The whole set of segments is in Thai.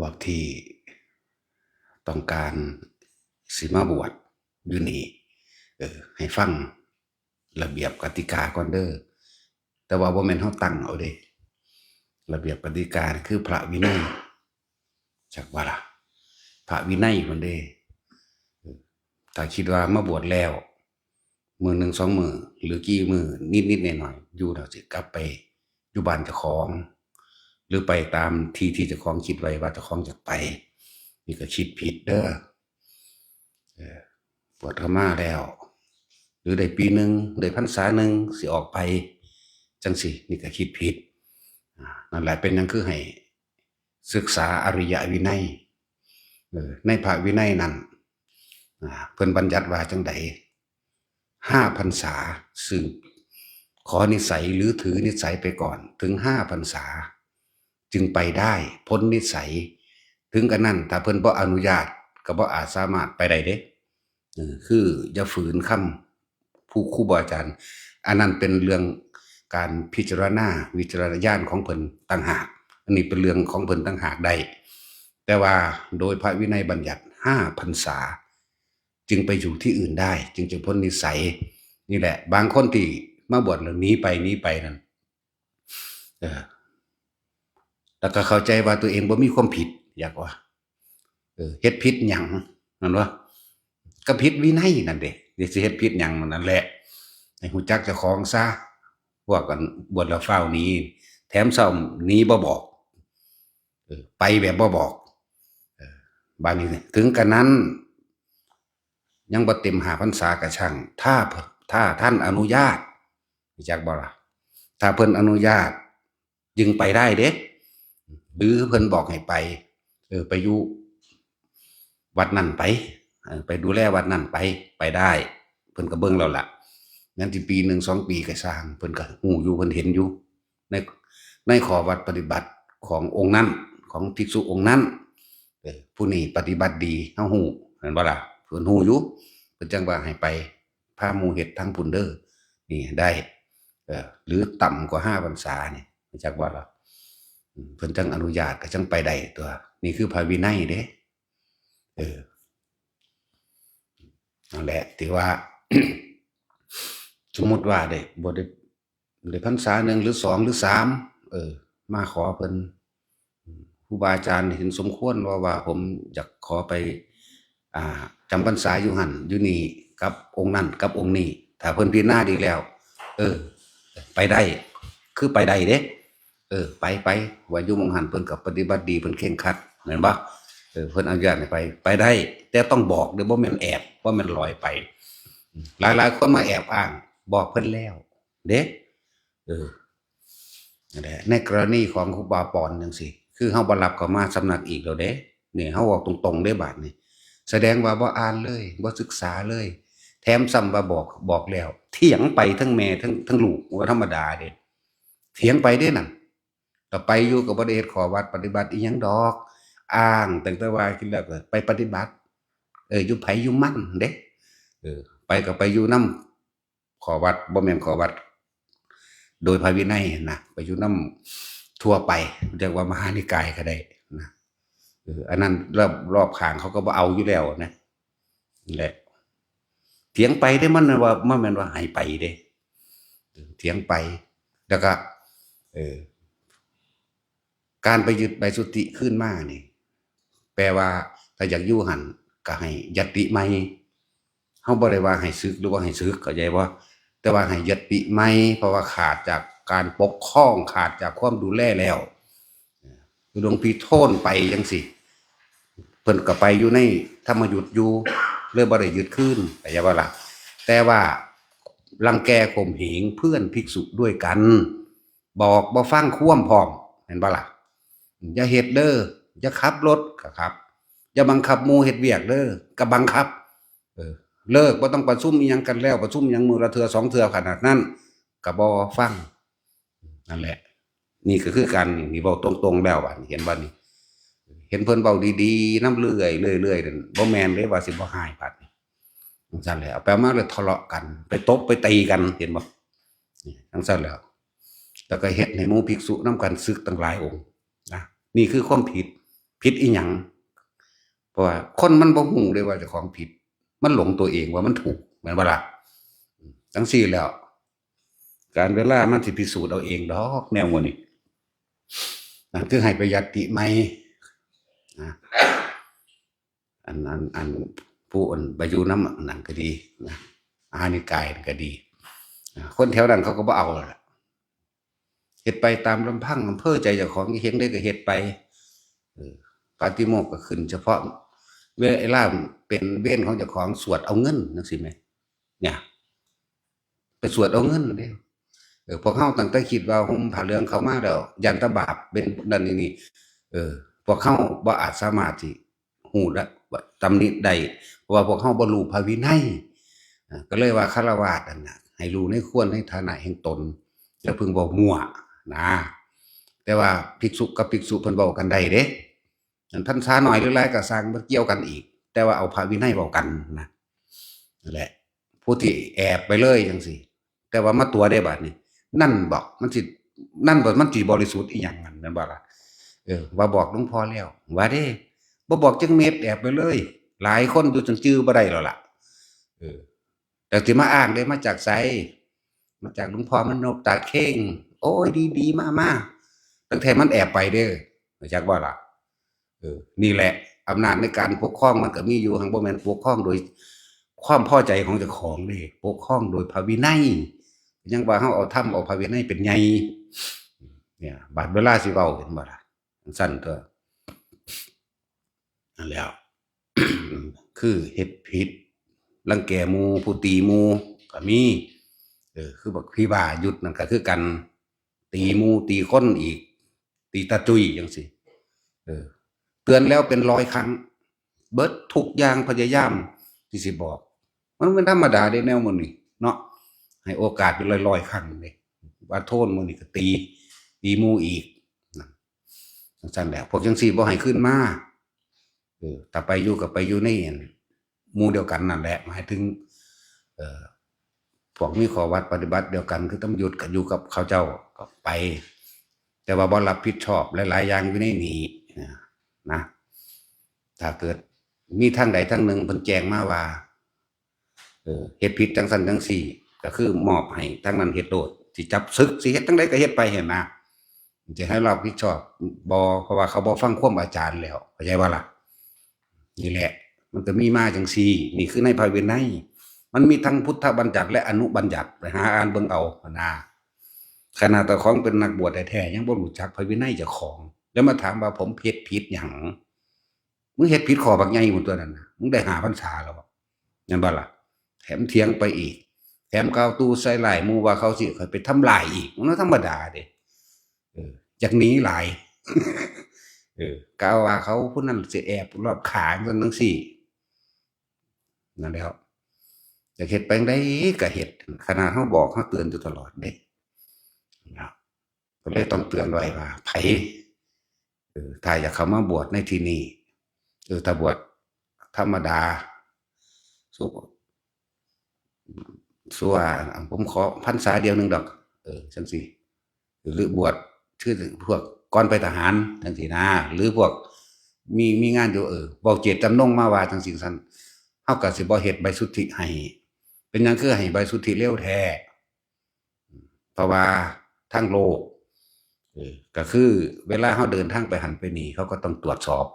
วกที่ต้องการสิมาบวชอยู่นี่ให้ฟังระเบียบกติกาก่อนเด้อแต่ว่าบ่แม่นเฮาตั้งเอาเด้ระเบียบกติกาคือพระวินัยจักว่าล่ะพระวินัยพุ่นเด้ถ้าคิดว่ามาบวชแล้วมื้อหนึ่งสองมื้อหรือกี่มื้อนิดๆหน่อยๆอยู่แล้วสิกลับไปอยู่บ้านเจ้าของหรือไปตามที่ที่เจ้าของคิดไว้ว่าเจ้าของอยากไปนี่ก็คิดผิดเด้อบวชเข้ามาแล้วหรือได้ปีหนึ่งได้พรรษาหนึ่งสิออกไปจังสินี่ก็คิดผิดนั่นแหละเป็นหยังคือให้ศึกษาอริยวินัยในพระวินัยนั้นเพิ่นบัญญัติว่าจังใด5 พรรษาซึ่งขอนิสัยหรือถือนิสัยไปก่อนถึง5 พรรษาจึงไปได้พ้นนิสัยถึงกันนั้นถ้าเพิ่นบ่อนุญาตก็บ่อาจสามารถไปได้เด้คืออย่าฝืนคำผู้ครูบาอาจารย์อันนั้นเป็นเรื่องการพิจารณาวิจารณญาณของเพิ่นต่างหากอันนี้เป็นเรื่องของเพิ่นต่างหากได้แต่ว่าโดยพระวินัยบัญญัติ5 พรรษาจึงไปอยู่ที่อื่นได้จึงจะพ้นนิสัยนี่แหละบางคนที่มาบวชแล้วหนีไปนั่นแล้วก็เข้าใจว่าตัวเองบ่มีความผิดอยากว่าเฮ็ดผิดหยังนั่นวะก็ผิดวินัยนั่นเด้สิเฮ็ดผิดหยังนั่นแหละให้ฮู้จักเจ้าของซะพวกกันบวชแล้วเฝ้าหนีแถมซ้ำหนีบ่บอกไปแบบบ่บอกบาดนี้ถึงกันนั้นยังบ่เต็ม5 พรรษาก็ช่างถ้าท่านอนุญาตรู้จักบ่ล่ะถ้าเพิ่นอนุญาตจึงไปได้เด้หรือเพิ่นบอกให้ไปไปอยู่วัดนั่นไปดูแลวัดนั่นไปได้เพิ่นก็เบิ่งแล้วล่ะงั้นที่ปี1 2 ปีก็สร้างเพิ่นก็ฮู้อยู่เพิ่นเห็นอยู่ในข้อวัดปฏิบัติขององค์นั้นของภิกษุองค์นั้นผู้นี้ปฏิบัติดีเฮาฮู้เห็นบ่ล่ะเพิ่นฮู้อยู่เพิ่นจังว่าให้ไปพาหมู่เฮ็ดทั้งพุ่นเด้อนี่ได้หรือต่ำกว่า5 พรรษานี่รู้จักบ่ล่ะเพิ่นจังอนุญาตก็จังไปได้ตัวนี่คือพระวินัยเด้นั่นแหละที่ว่า สมมุติว่าได้บ่ได้พรรษา1หรือ2หรือ3มาขอเพิ่นครูบาอาจารย์เห็นสมควรว่าผมอยากขอไปจำพรรษาอยู่หั่นอยู่นี่กับองค์นั้นกับองค์นี้ถ้าเพิ่นพิจารณาดีแล้วไปได้คือไปได้เด้ไปว่าอยู่หม้องหันเพิ่นก็ปฏิบัติดีเพิ่นเคร่งครัดแม่นบ่เพิ่นอนุญาตให้ไปได้แต่ต้องบอกเด้อบ่แม่นแอบบ่แม่นลอยไปหลายๆคนมาแอบอ้างบอกเพิ่นแล้วเด้นั่นแหละในกรณีของครูบาปอนจังซี่คือเฮาบ่รับเข้ามาสำนักอีกแล้วเด้นี่เฮาเว้าตรงๆเด้บาดนี้แสดงว่าบ่อ่านเลยบ่ศึกษาเลยแถมซ้ำว่าบอกแล้วเถียงไปทั้งแม่ทั้งลูกบ่ธรรมดาเด้เถียงไปเด้นั่นก็ไปอยู่ก็บ่ได้เฮ็ดข้อวัดปฏิบัติอีหยังดอกอ้างตั้งแต่ว่าคิดแล้วก็ไปปฏิบัติอยู่ไผอยู่มันเด้ไปก็ไปอยู่นำข้อวัดบ่แม่นข้อวัดโดยพระวินัยนะไปอยู่นำทั่วไปเรียกว่ามหานิกายก็ได้นะอันนั้นรอบข้างเขาก็บ่เอาอยู่แล้วนะนั่นแหละเถียงไปได้มันว่ามันแม่นว่าให้ไปเด้เถียงไปแล้วก็การไปยึดใบสุทธิขึ้นมานี่แปลว่าถ้าอยากอยู่หันก็ให้ยัตติใหม่เฮาบ่ได้ว่าให้สึกหรือว่าให้สึกเข้าใจบ่แต่ว่าให้ยัตติใหม่เพราะว่าขาดจากการปกครองขาดจากความดูแลแล้วหลวงพี่โทนไปจังซี่เพิ่นก็ไปอยู่ในธรรมยุทธ์อยู่เลยบ่ได้ยึดคืนเข้าใจบ่ล่ะแต่ว่ารังแกข่มเหงเพื่อนภิกษุด้วยกันบอกบ่ฟังความพร้อมเห็นบ่ล่ะอย่าเฮ็ดเด้ออย่าขับรถก็ครับอย่าบังคับหมู่เฮ็ดเวียกเด้อก็บังคับเลิกบ่ต้องประชุมอีหยังกันแล้วประชุมหยังมื้อละเทื่อ2 เทื่อขนาดนั้นก็บ่ฟังนั่นแหละนี่ก็คือการนี่เว้าตรงๆแล้วบัดนี้เห็นบ่นี่เห็นเพิ่นเว้าดีๆนำเรื่อยๆนั่นบ่แม่นเด้ว่าสิบ่หายบัดนี้จังซั่นแหละเอาไปมาเลยทะเลาะกันไปตบไปตีกันเห็นบ่นี่จังซั่นแล้วก็เฮ็ดให้หมู่ภิกษุนำกันศึกตั้งหลายองค์นะนี่คือความผิด ผิดอีหยังเพราะว่าคนมันบ่ฮู้เลยว่าเจ้าของผิดมันหลงตัวเองว่ามันถูกแม่นบ่ล่ะจังซี่แล้วการเวลามันสิพิสูจน์เอาเองดอกแนวหมู่นี้นั่นคือให้ประหยัดติใหม่นะอันผู้อื่นไปอยู่นำนั่นก็ดีนะอาหารในกายก็ดีคนแถวนั้นเขาก็บ่เอาล่ะเฮ็ดไปตามลำพังอำเภอใจเจ้าของเฮ็ดได้ก็เฮ็ดไปปาฏิโมกข์ก็ขึ้นเฉพาะเวลาเป็นเว้นของเจ้าของสวดเอาเงินจังซี่แหมเนี่ยไปสวดเอาเงินเด้พวกเฮาตั้งแต่คิดว่าห่มผ้าเหลืองเข้ามาแล้วยันตบาปเป็นนั่นนี่พวกเฮาบ่อาจสามารถที่ฮู้ได้ว่าตำหนิได้เพราะว่าพวกเฮาบ่รู้พระวินัยก็เลยว่าฆราวาสนั่นน่ะให้รู้ในควรในฐานะแห่งตนอย่าเพิ่งเว้ามั่วนะแต่ว่าภิกษุกับภิกษุเพิ่นเว้ากันได้เด้อันพรรษาน้อยหรือหลายก็สร้างบ่เกี่ยวกันอีกแต่ว่าเอาพระวินัยเว้ากันนะนั่นแหละผู้ที่แอบไปเลยจังซี่แต่ว่ามาตัวได้บัดนี้นั่นบอกมันสินั่นบ่มันสิบริสุทธิ์อีหยังนั่นแม่นบ่ล่ะว่าบอกหลวงพ่อแล้วว่าเด้บ่บอกจักเม็ดแอบไปเลยหลายคนอยู่จนจื้อบ่ได้แล้วล่ะเออแต่สิมาอ้างได้มาจากไสมาจากหลวงพ่อมนพตาเข่งโอ้ยดีๆมาๆตั้งแต่มันแอบไปเด้อรู้จักบ่ล่ะนี่แหละอำนาจในการปกครองมันก็มีอยู่หั้นบ่แม่นปกครองโดยความพอใจของเจ้าของเด้ปกครองโดยพระวินัยยังว่าเฮาเอาธรรมเอาพระวินัยเป็นใหญ่เนี่ยบัดเวลาสิเว้าเห็นบ่ล่ะจังซั่นตั่วนั่นแหล้ว คือเฮ็ดผิดรังแกหมู่ผู้ตีหมู่ก็มีคือบักพี่บ้าหยุดนั่นก็คือกันตีหมู่ตีคนอีกตีตาจุ้ยจังซี่เตือนแล้วเป็น100ครั้งเบิดทุกอย่างพยายามที่สิบอกมันเป็นธรรมดาเด้แนวหมู่นี้เนาะให้โอกาสเป็น100ๆครั้งเด้ว่าโทษหมู่นี้ก็ตีหมู่อีกจังซั่นแหละพวกจังซี่บ่ให้ขึ้นมาถ้าไปอยู่ก็ไปอยู่ในหมู่เดียวกันนั่นแหละหมายถึงพวกมีข้อวัดปฏิบัติเดียวกันคือต้องหยุดกันอยู่กับเขาเจ้าก็ไปแต่ว่าบ่รับผิดชอบหลายๆอย่างอยู่ในนี้นะถ้าเกิดมีทางใดทางหนึ่งเพิ่นแจ้งมาว่าเฮ็ดผิดจังซั่นจังซี่ก็คือมอบให้ทางนั้นเฮ็ดโดดสิจับศึกสิเฮ็ดจังไดก็เฮ็ดไปเห็นนะจะให้เราผิดชอบบ่เพราะว่าเขาบ่ฟังความอาจารย์แล้วเข้าใจบ่ล่ะนี่แหละมันก็มีมาจังซี่นี่คือในพระวินัยมันมีทั้งพุทธบัญญัติและอนุบัญญัติไปหาอ่านเบิ่งเอานะขนาดเจ้าของเป็นนักบวชแท้ๆยังบ่รู้จักพระวินัยเจ้าของแล้วมาถามว่าผมเฮ็ดผิดหยังมึงเฮ็ดผิดข้อบักใหญ่หมดตัวนั้นน่ะมึงได้5พรรษาแล้วบ่แม่นบ่ล่ะแถมเถียงไปอีกแถมกล่าวตู้ใส่ร้ายหมู่ว่าเขาสิค่อยไปทำลายอีกมันธรรมดาเด้อยากหนีหลาย กล่าวว่าเขาผู้นั้นสิแอบรอบข้างจังจังซี่นั่นแหล้วอยากเฮ็ดไปจั่งใดก็เฮ็ดขนาดเฮาบอกเฮาเตือนอยู่ตลอดเด้นะก็เลยต้องเตือนไว้ว่าไผถ้าอยากเข้ามาบวชในที่นี้ถ้าบวชธรรมดาสู้ว่าผมขอพรรษาเดียวหนึงดอกจังซี่หรือบวชคือพวกก่อนไปทหารจังซี่นะหรือพวกมีงานอยู่เว้าเจตจำนงมาว่าจังซี่ซั่นเฮาก็สิบ่เฮ็ดใบสุทธิให้เป็นหยังคือให้ใบสุทธิเร็วแท้เพราะว่าทางโลกก็คือเวลาเฮาเดินทางไปหันไปนี่เขาก็ต้องตรวจสอบ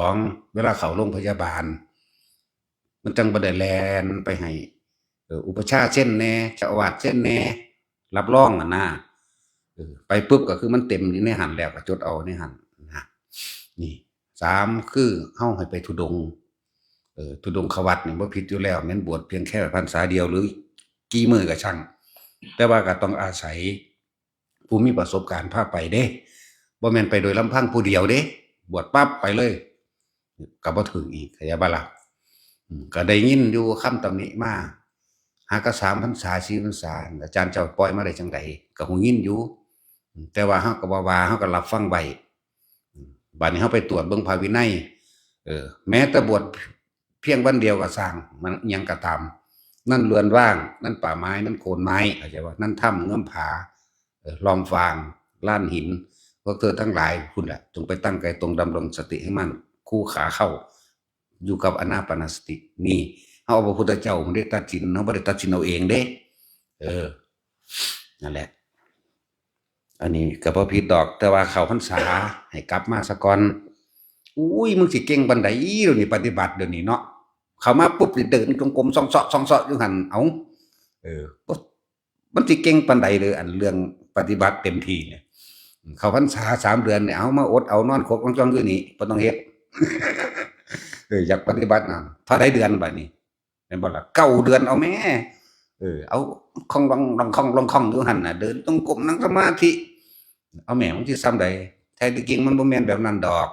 2เวลาเข้าโรงพยาบาลมันจังบ่ได้แล่นไปให้อุปชฌาย์เซ็นแหน่เจ้าอาวาสเซ็นแหน่รับรองอะนะไปปุ๊บก็คือมันเต็มอยู่ในหันแล้วก็จดเอาในหันนะนี่3คือเฮาให้ไปธุดงค์ธุดงควัตรนี่บ่ผิดอยู่แล้วแม้นบวชเพียงแค่พรรษาเดียวหรือกี่มื้อก็ช่างแต่ว่าก็ต้องอาศัยผู้มีประสบการณ์พาไปเด้บ่แม่นไปโดยลำพังผู้เดียวเด้บวชปั๊บไปเลยก็บ่ถึงอีกเข้าใจบ่ล่ะก็ได้ยินอยู่คำตำหนิมาหาก็3พรรษา4พรรษาอาจารย์เจ้าปล่อยมาได้จังไดก็ฮู้ยินอยู่แต่ว่าเฮาก็บ่ว่าเฮาก็รับฟังไว้บัดนี้เฮาไปตรวจเบิ่งพระวินัยแม้แต่บวชเพียงวันเดียวก็สร้างมันอิหยังก็ตามนั่นเรือนว่างนั่นป่าไม้นั่นโคนไม้เข้าใจบ่นั่นถ้ำเงื้อมผาลอมฟางลานหิน พวกเธอทั้งหลายคุณแหละจงไปตั้งใจตรงดำรงสติให้มั่นคู่ขาเข้าอยู่กับอานาปานสตินี่เอาพระพุทธเจ้าไม่ได้ตัดสินเขาไม่ได้ตัดสินเอาเองเด้นั่นแหละอันนี้ก็บ่ผิดดอกแต่ว่าเข้าพรรษาให้กลับมาซะก่อนอุ้ยมึงสิเก่งปานใดเดี๋ยวนี้ปฏิบัติเดี๋ยวนี้เนาะเข้ามาปุ๊บสิเดินจงกรมส่องๆอยู่หั่นเอ้าบ่มันสิเก่งปานใดเลยอันเรื่องปฏิบัติเต็มที่เนี่ยเข้าพรรษา3 เดือนเนี่ยเอามาอดเอานอนขกจ้องอยู่นี่บ่ต้องเฮ็ดอยากปฏิบัติน่ะเท่าใดเดือนบัดนี้แม่นบ่ล่ะ9 เดือนเอาแม่เอาคองลองคองอยู่หั่นน่ะเดินจงกรมนั่งสมาธิเอาแม่มันสิซ้ำใดแท้ที่จริงมันบ่แม่นแบบนั้นดอก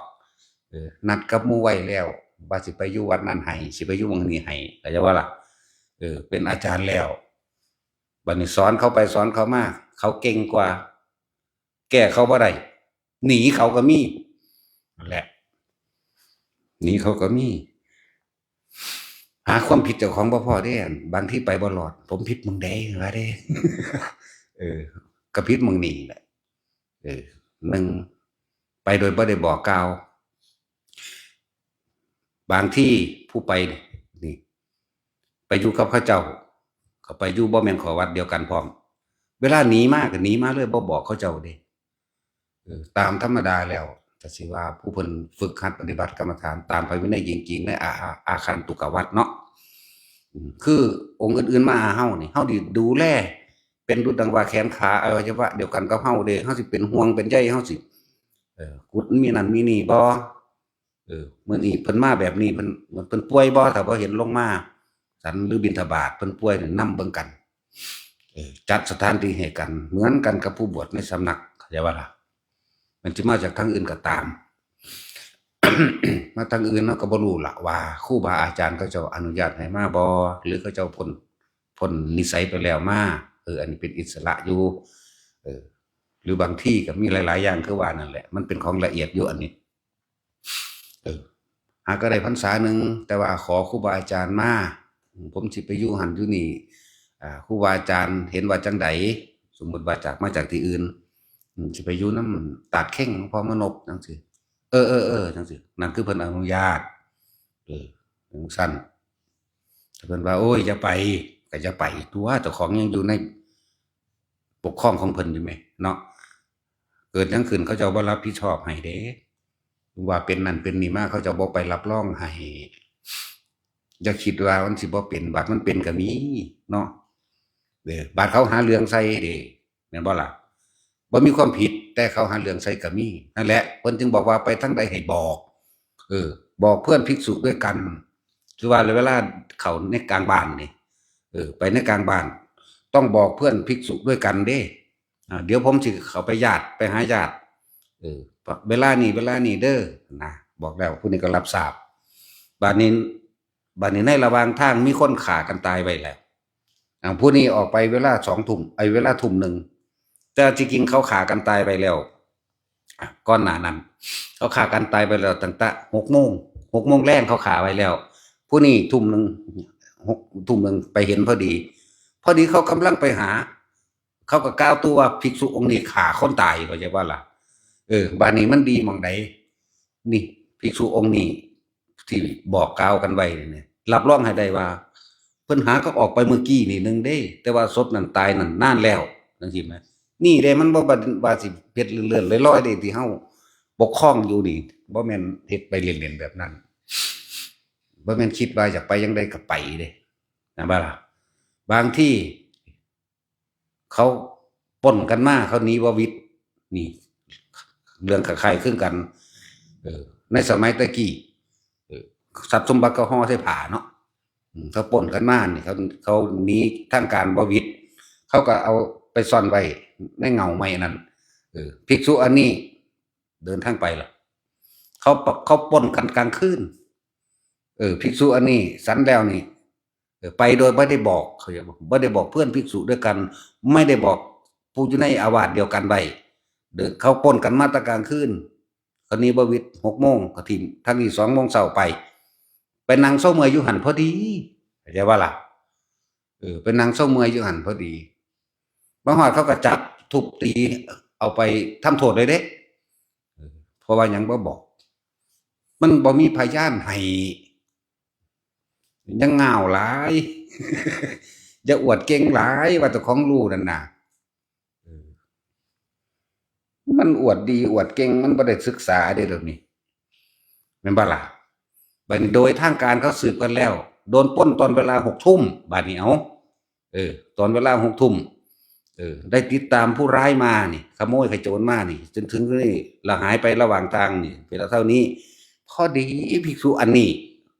นัดกับหมู่ไว้แล้วว่าสิไปอยู่วัดนั้นให้สิไปอยู่หม้องนี้ให้เข้าใจบ่ล่ะเป็นอาจารย์แล้วบัดนี้สอนเขาไปสอนเขามาเขาเก่งกว่าแก้เขาบ่ได้หนีเขาก็มีนั่นแหละหนีเขาก็มีหาความผิดเจ้าของบ่พอเด้บางทีไปบ่รอดผมผิดหม้องใดว่าเด้ก็ผิดหม้องนี้แหละ1ไปโดยบ่ได้บอกกล่าวบางที่ผู้ไปนี่ไปอยู่กับเขาเจ้าเขาไปอยู่บ่แม่นขอวัดเดียวกันพร้อมเวลาหนีมาก็หนีมาเลยบ่บอกเขาเจ้าเด้ตามธรรมดาแล้วก็สิว่าผู้เพิ่นฝึกหัดปฏิบัติกรรมฐานตามพระวินัยจริงๆในอาคันตุกวัตรเนาะคือองค์อื่นๆมาหาเฮานี่เฮาสิดูแลเป็นดุจดังว่าแขนขาอวัยวะเดียวกันกับเฮาเด้เฮาสิเป็นห่วงเป็นใยเฮาสิกุดมีนั่นมีนี่บ่มื้อนี้เพิ่นมาแบบนี้เพิ่นป่วยบ่ถ้าบ่เห็นลงมาฉันหรือบิณฑบาตเพิ่นป่วยนี่นำเบิ่งกันจัดสถานที่ให้กันเหมือนกันกับผู้บวชในสำนักเข้าใจบ่ล่ะมันสิมาจากทางอื่นก็ตาม มาทางอื่นเนาะก็บ่รู้ล่ะว่าครูบาอาจารย์เขาเจ้าอนุญาตให้มาบ่หรือเขาเจ้าพ้นนิสัยไปแล้วมาอันนี้เป็นอิสระอยู่หรือบางที่ก็มีหลายๆอย่างคือว่านั่นแหละมันเป็นของละเอียดอยู่อันนี้หาก็ได้พรรษาหนึ่งแต่ว่าขอครูบาอาจารย์มาผมสิไปอยู่หันอยู่นี่ครูบาอาจารย์เห็นว่าจังไดสมมุติว่ามาจากที่อื่นสิไปอยู่นำตาดเข่งพอมนบจังซี่จังซี่นั่นคือเพิ่นอนุญาตจังซั่นถ้าเพิ่นว่าโอ้ยอย่าไปก็อย่าไปตัวเจ้าของยังอยู่ในปกครองของเพิ่นอยู่แหมเนาะเกิดหยังขึ้นเขาเจ้าบ่รับผิดชอบให้เด้ว่าเป็นนั่นเป็นนี่มาเขาเจ้าบ่ไปรับรองให้อย่าคิดว่ามันสิบ่เป็นบัดมันเป็นก็มีเนาะบัดเขาหาเรื่องใส่เด้แม่นบ่ล่ะบ่มีความผิดแต่เขาหาเรื่องใส่ก็มีนั่นแหละเพิ่นจึงบอกว่าไปทางใดให้บอกบอกเพื่อนภิกษุด้วยกันคือว่าเวลาเข้าในกลางบ้านนี่ไปในกลางบ้านต้องบอกเพื่อนภิกษุด้วยกันเด้เดี๋ยวผมสิเข้าไปญาติไปหาญาติเวลานี้เด้อนะบอกแล้วผู้นี้ก็รับทราบบัดนี้ในระหว่างทางมีคนฆ่ากันตายไว้แล้วผู้นี้ออกไปเวลา2 ทุ่มเวลาทุ่มหนึ่งแต่จริงๆเขาฆ่ากันตายไปแล้วก่อนหน้านั้นเขาฆ่ากันตายไปแล้วตั้งแต่6 โมงแรงเขาฆ่าไว้แล้วผู้นี้ทุ่มหนึ่งไปเห็นพอดีเขากำลังไปหาเขาก็กล่าวตัวว่าภิกษุองค์นี้ฆ่าคนตายเข้าใจว่าล่ะบัดนี้มันดีหม่องใดนี่ภิกษุองค์นี้ที่บอกกล่าวกันไว้เนี่ยรับรองให้ได้ว่าเพิ่นหาก็ออกไปเมื่อกี้นี่นึงเด้แต่ว่าศพนั้นตายนั่นนานแล้วจังซี่แหมนี่เด้มันบ่ว่าสิเฮ็ดเลื่อนๆลอยๆเด้ที่เฮาปกครองอยู่นี่บ่แม่นเฮ็ดไปเล่นๆแบบนั้นบ่แม่นคิดว่าอยากไปจังได๋ก็ไปเด้นะบ่ล่ะบางที่เขาปล้นกันมาเขาหนีบ่วิทย์นี่เรื่องคล้ายๆคือกันในสมัยตะกี้ทรัพย์สมบัติก็ห่อใส่ผ้าเนาะเขาปล้นกันมานี่เขาหนีทางการบ่วิทย์เขาก็เอาไปซ่อนไว้ในเงาไม้นั่นภิกษุอันนี้เดินทางไปล่ะเขาปล้นกันกลางคืนภิกษุอันนี้สันแล้วนี่ไปโดยไม่ได้บอกเขาไม่ได้บอกเพื่อนภิกษุด้วยกันไม่ได้บอกผู้อยู่ในอาวาสเดียวกันไว้เขาปล้นกันมาตะกลางคืนคนนี้บ่วิทย์6 โมงก็ทิ่มทางนี้2 โมงเช้าไปนั่งเซ้าเมื่อยอยู่หันพอดีเข้าใจว่าล่ะไปนั่งเซ้าเมื่อยอยู่หันพอดีบางฮอดเขาก็จับทุบตีเอาไปทำโทษเลยเด้ ราะว่าหยังบ่บอกมันบ่มีพยานให้ยังง่าวหลาย อย่าอวดเก่งหลายว่าเจ้าของรู้นั่นน่ะมันอวดดีอวดเก่งมันบ่ได้ศึกษาเด้เดี๋ยวนี้แม่นบ่ล่ะบัดนี้โดยทางการเขาสืบกันแล้วโดนปล้นตอนเวลา6 ทุ่มบัดนี้เอาตอนเวลา6 ทุ่มได้ติดตามผู้ร้ายมานี่ขโมยขโจรมานี่จนถึงนี่ละหายไประหว่างทางนี่เวลาเท่านี้พอดีภิกษุอันนี้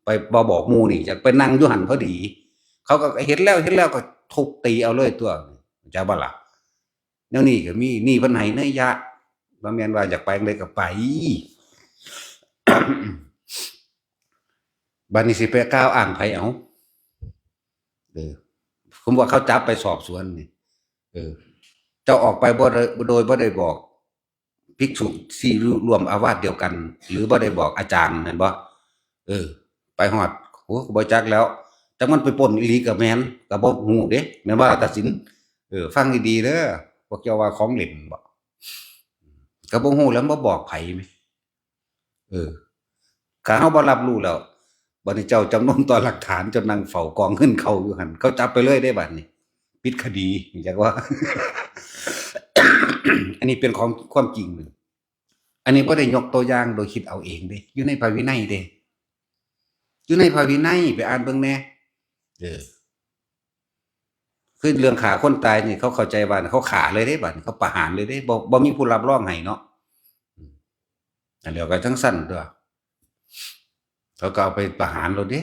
ไปบ่บอกหมู่นี่อยากไปนั่งอยู่หั่นพอดี เขาก็เห็นแล้วก็ทุบตีเอาเลยตัวจะบ่ล่ะแนวนี้ก็มีนี่เพิ่นให้นัยยะบ่แม่นว่าอยากไปจั่งใดก็ไป บัดนี้สิไปกล่าวอ้างไผเอาผมว่าเขาจับไปสอบสวนนี่เจ้าออกไปบ่ได้โดยบ่ได้บอกภิกษุที่ร่วมอาวาสเดียวกัน หรือบ่ได้บอกอาจารย์แม่นบ่ไปฮอดโอ้บ่จักแล้วจักมันไปปล้นอีหลีก็แม่นก็บ่ฮู้เด้แม่นว่าตัดสินฟังดีๆเด้อพวกเจ้าว่าของเล่นบ่ก็บ่ฮู้แล้วบ่บอกไผแหมถ้าเฮาบ่รับรู้แล้วบัดนี้เจ้าจำนนต่อหลักฐานเจ้านั่งเฝ้ากองเงินเขาอยู่หั่นเขาจับไปเลยได้บัดนี้ปิดคดีจักว่า อันนี้เป็นของความจริงอันนี้บ่ได้ยกตัวอย่างโดยคิดเอาเองเด้อยู่ในพระวินัยเด้อยู่ในพระวินัยไปอ่านเบิ่งแหน่คือเรื่องฆ่าคนตายนี่เขาเข้าใจว่าเขาฆ่าเลยเด้บัดนี้เขาประหารเลยเด้บ่มีผู้รับรองให้เนาะอันเดียวกันจังซั่นตั่วเขาก็เอาไปประหารโลดเด้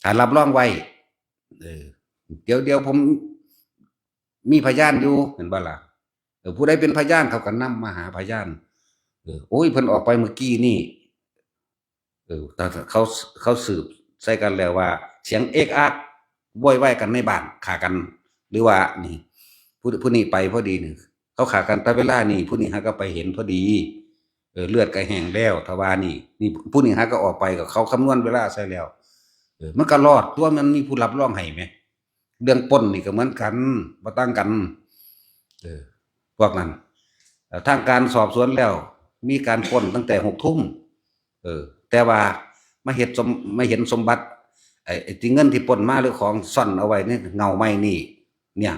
ถ้ารับรองไว้เดี๋ยวผมมีพยานอยู่เห็นบ่ล่ะผู้ใดเป็นพยานเขาก็นำมาหาพยานโอ้ยเพิ่นออกไปเมื่อกี้นี่แต่เขาสืบใส่กันแล้วว่าเสียงเอกอักโวยวายกันในบ้านฆ่ากัน หรือว่านี่ผู้นี้ไปพอดีนี่เขาฆ่ากันแต่เวลานี่ผู้นี้หาก็ไปเห็นพอดีเลือดก็แห้งแล้วถ้าว่านี่ผู้นี้หาก็ออกไปก็เขาคำนวณเวลาใส่แล้วมันก็รอดตัวมันมีผู้รับรองให้แหมเรื่องปล้นนี่ก็เหมือนกันบ่ต่างกันพวกนั้นทางการสอบสวนแล้วมีการปล้นตั้งแต่6 ทุ่มแต่ว่ามาเห็นสมบัติไอ้ที่เงินที่ปล้นมาหรือของซ่อนเอาไว้นี่เงาไม้นี่เนี่ย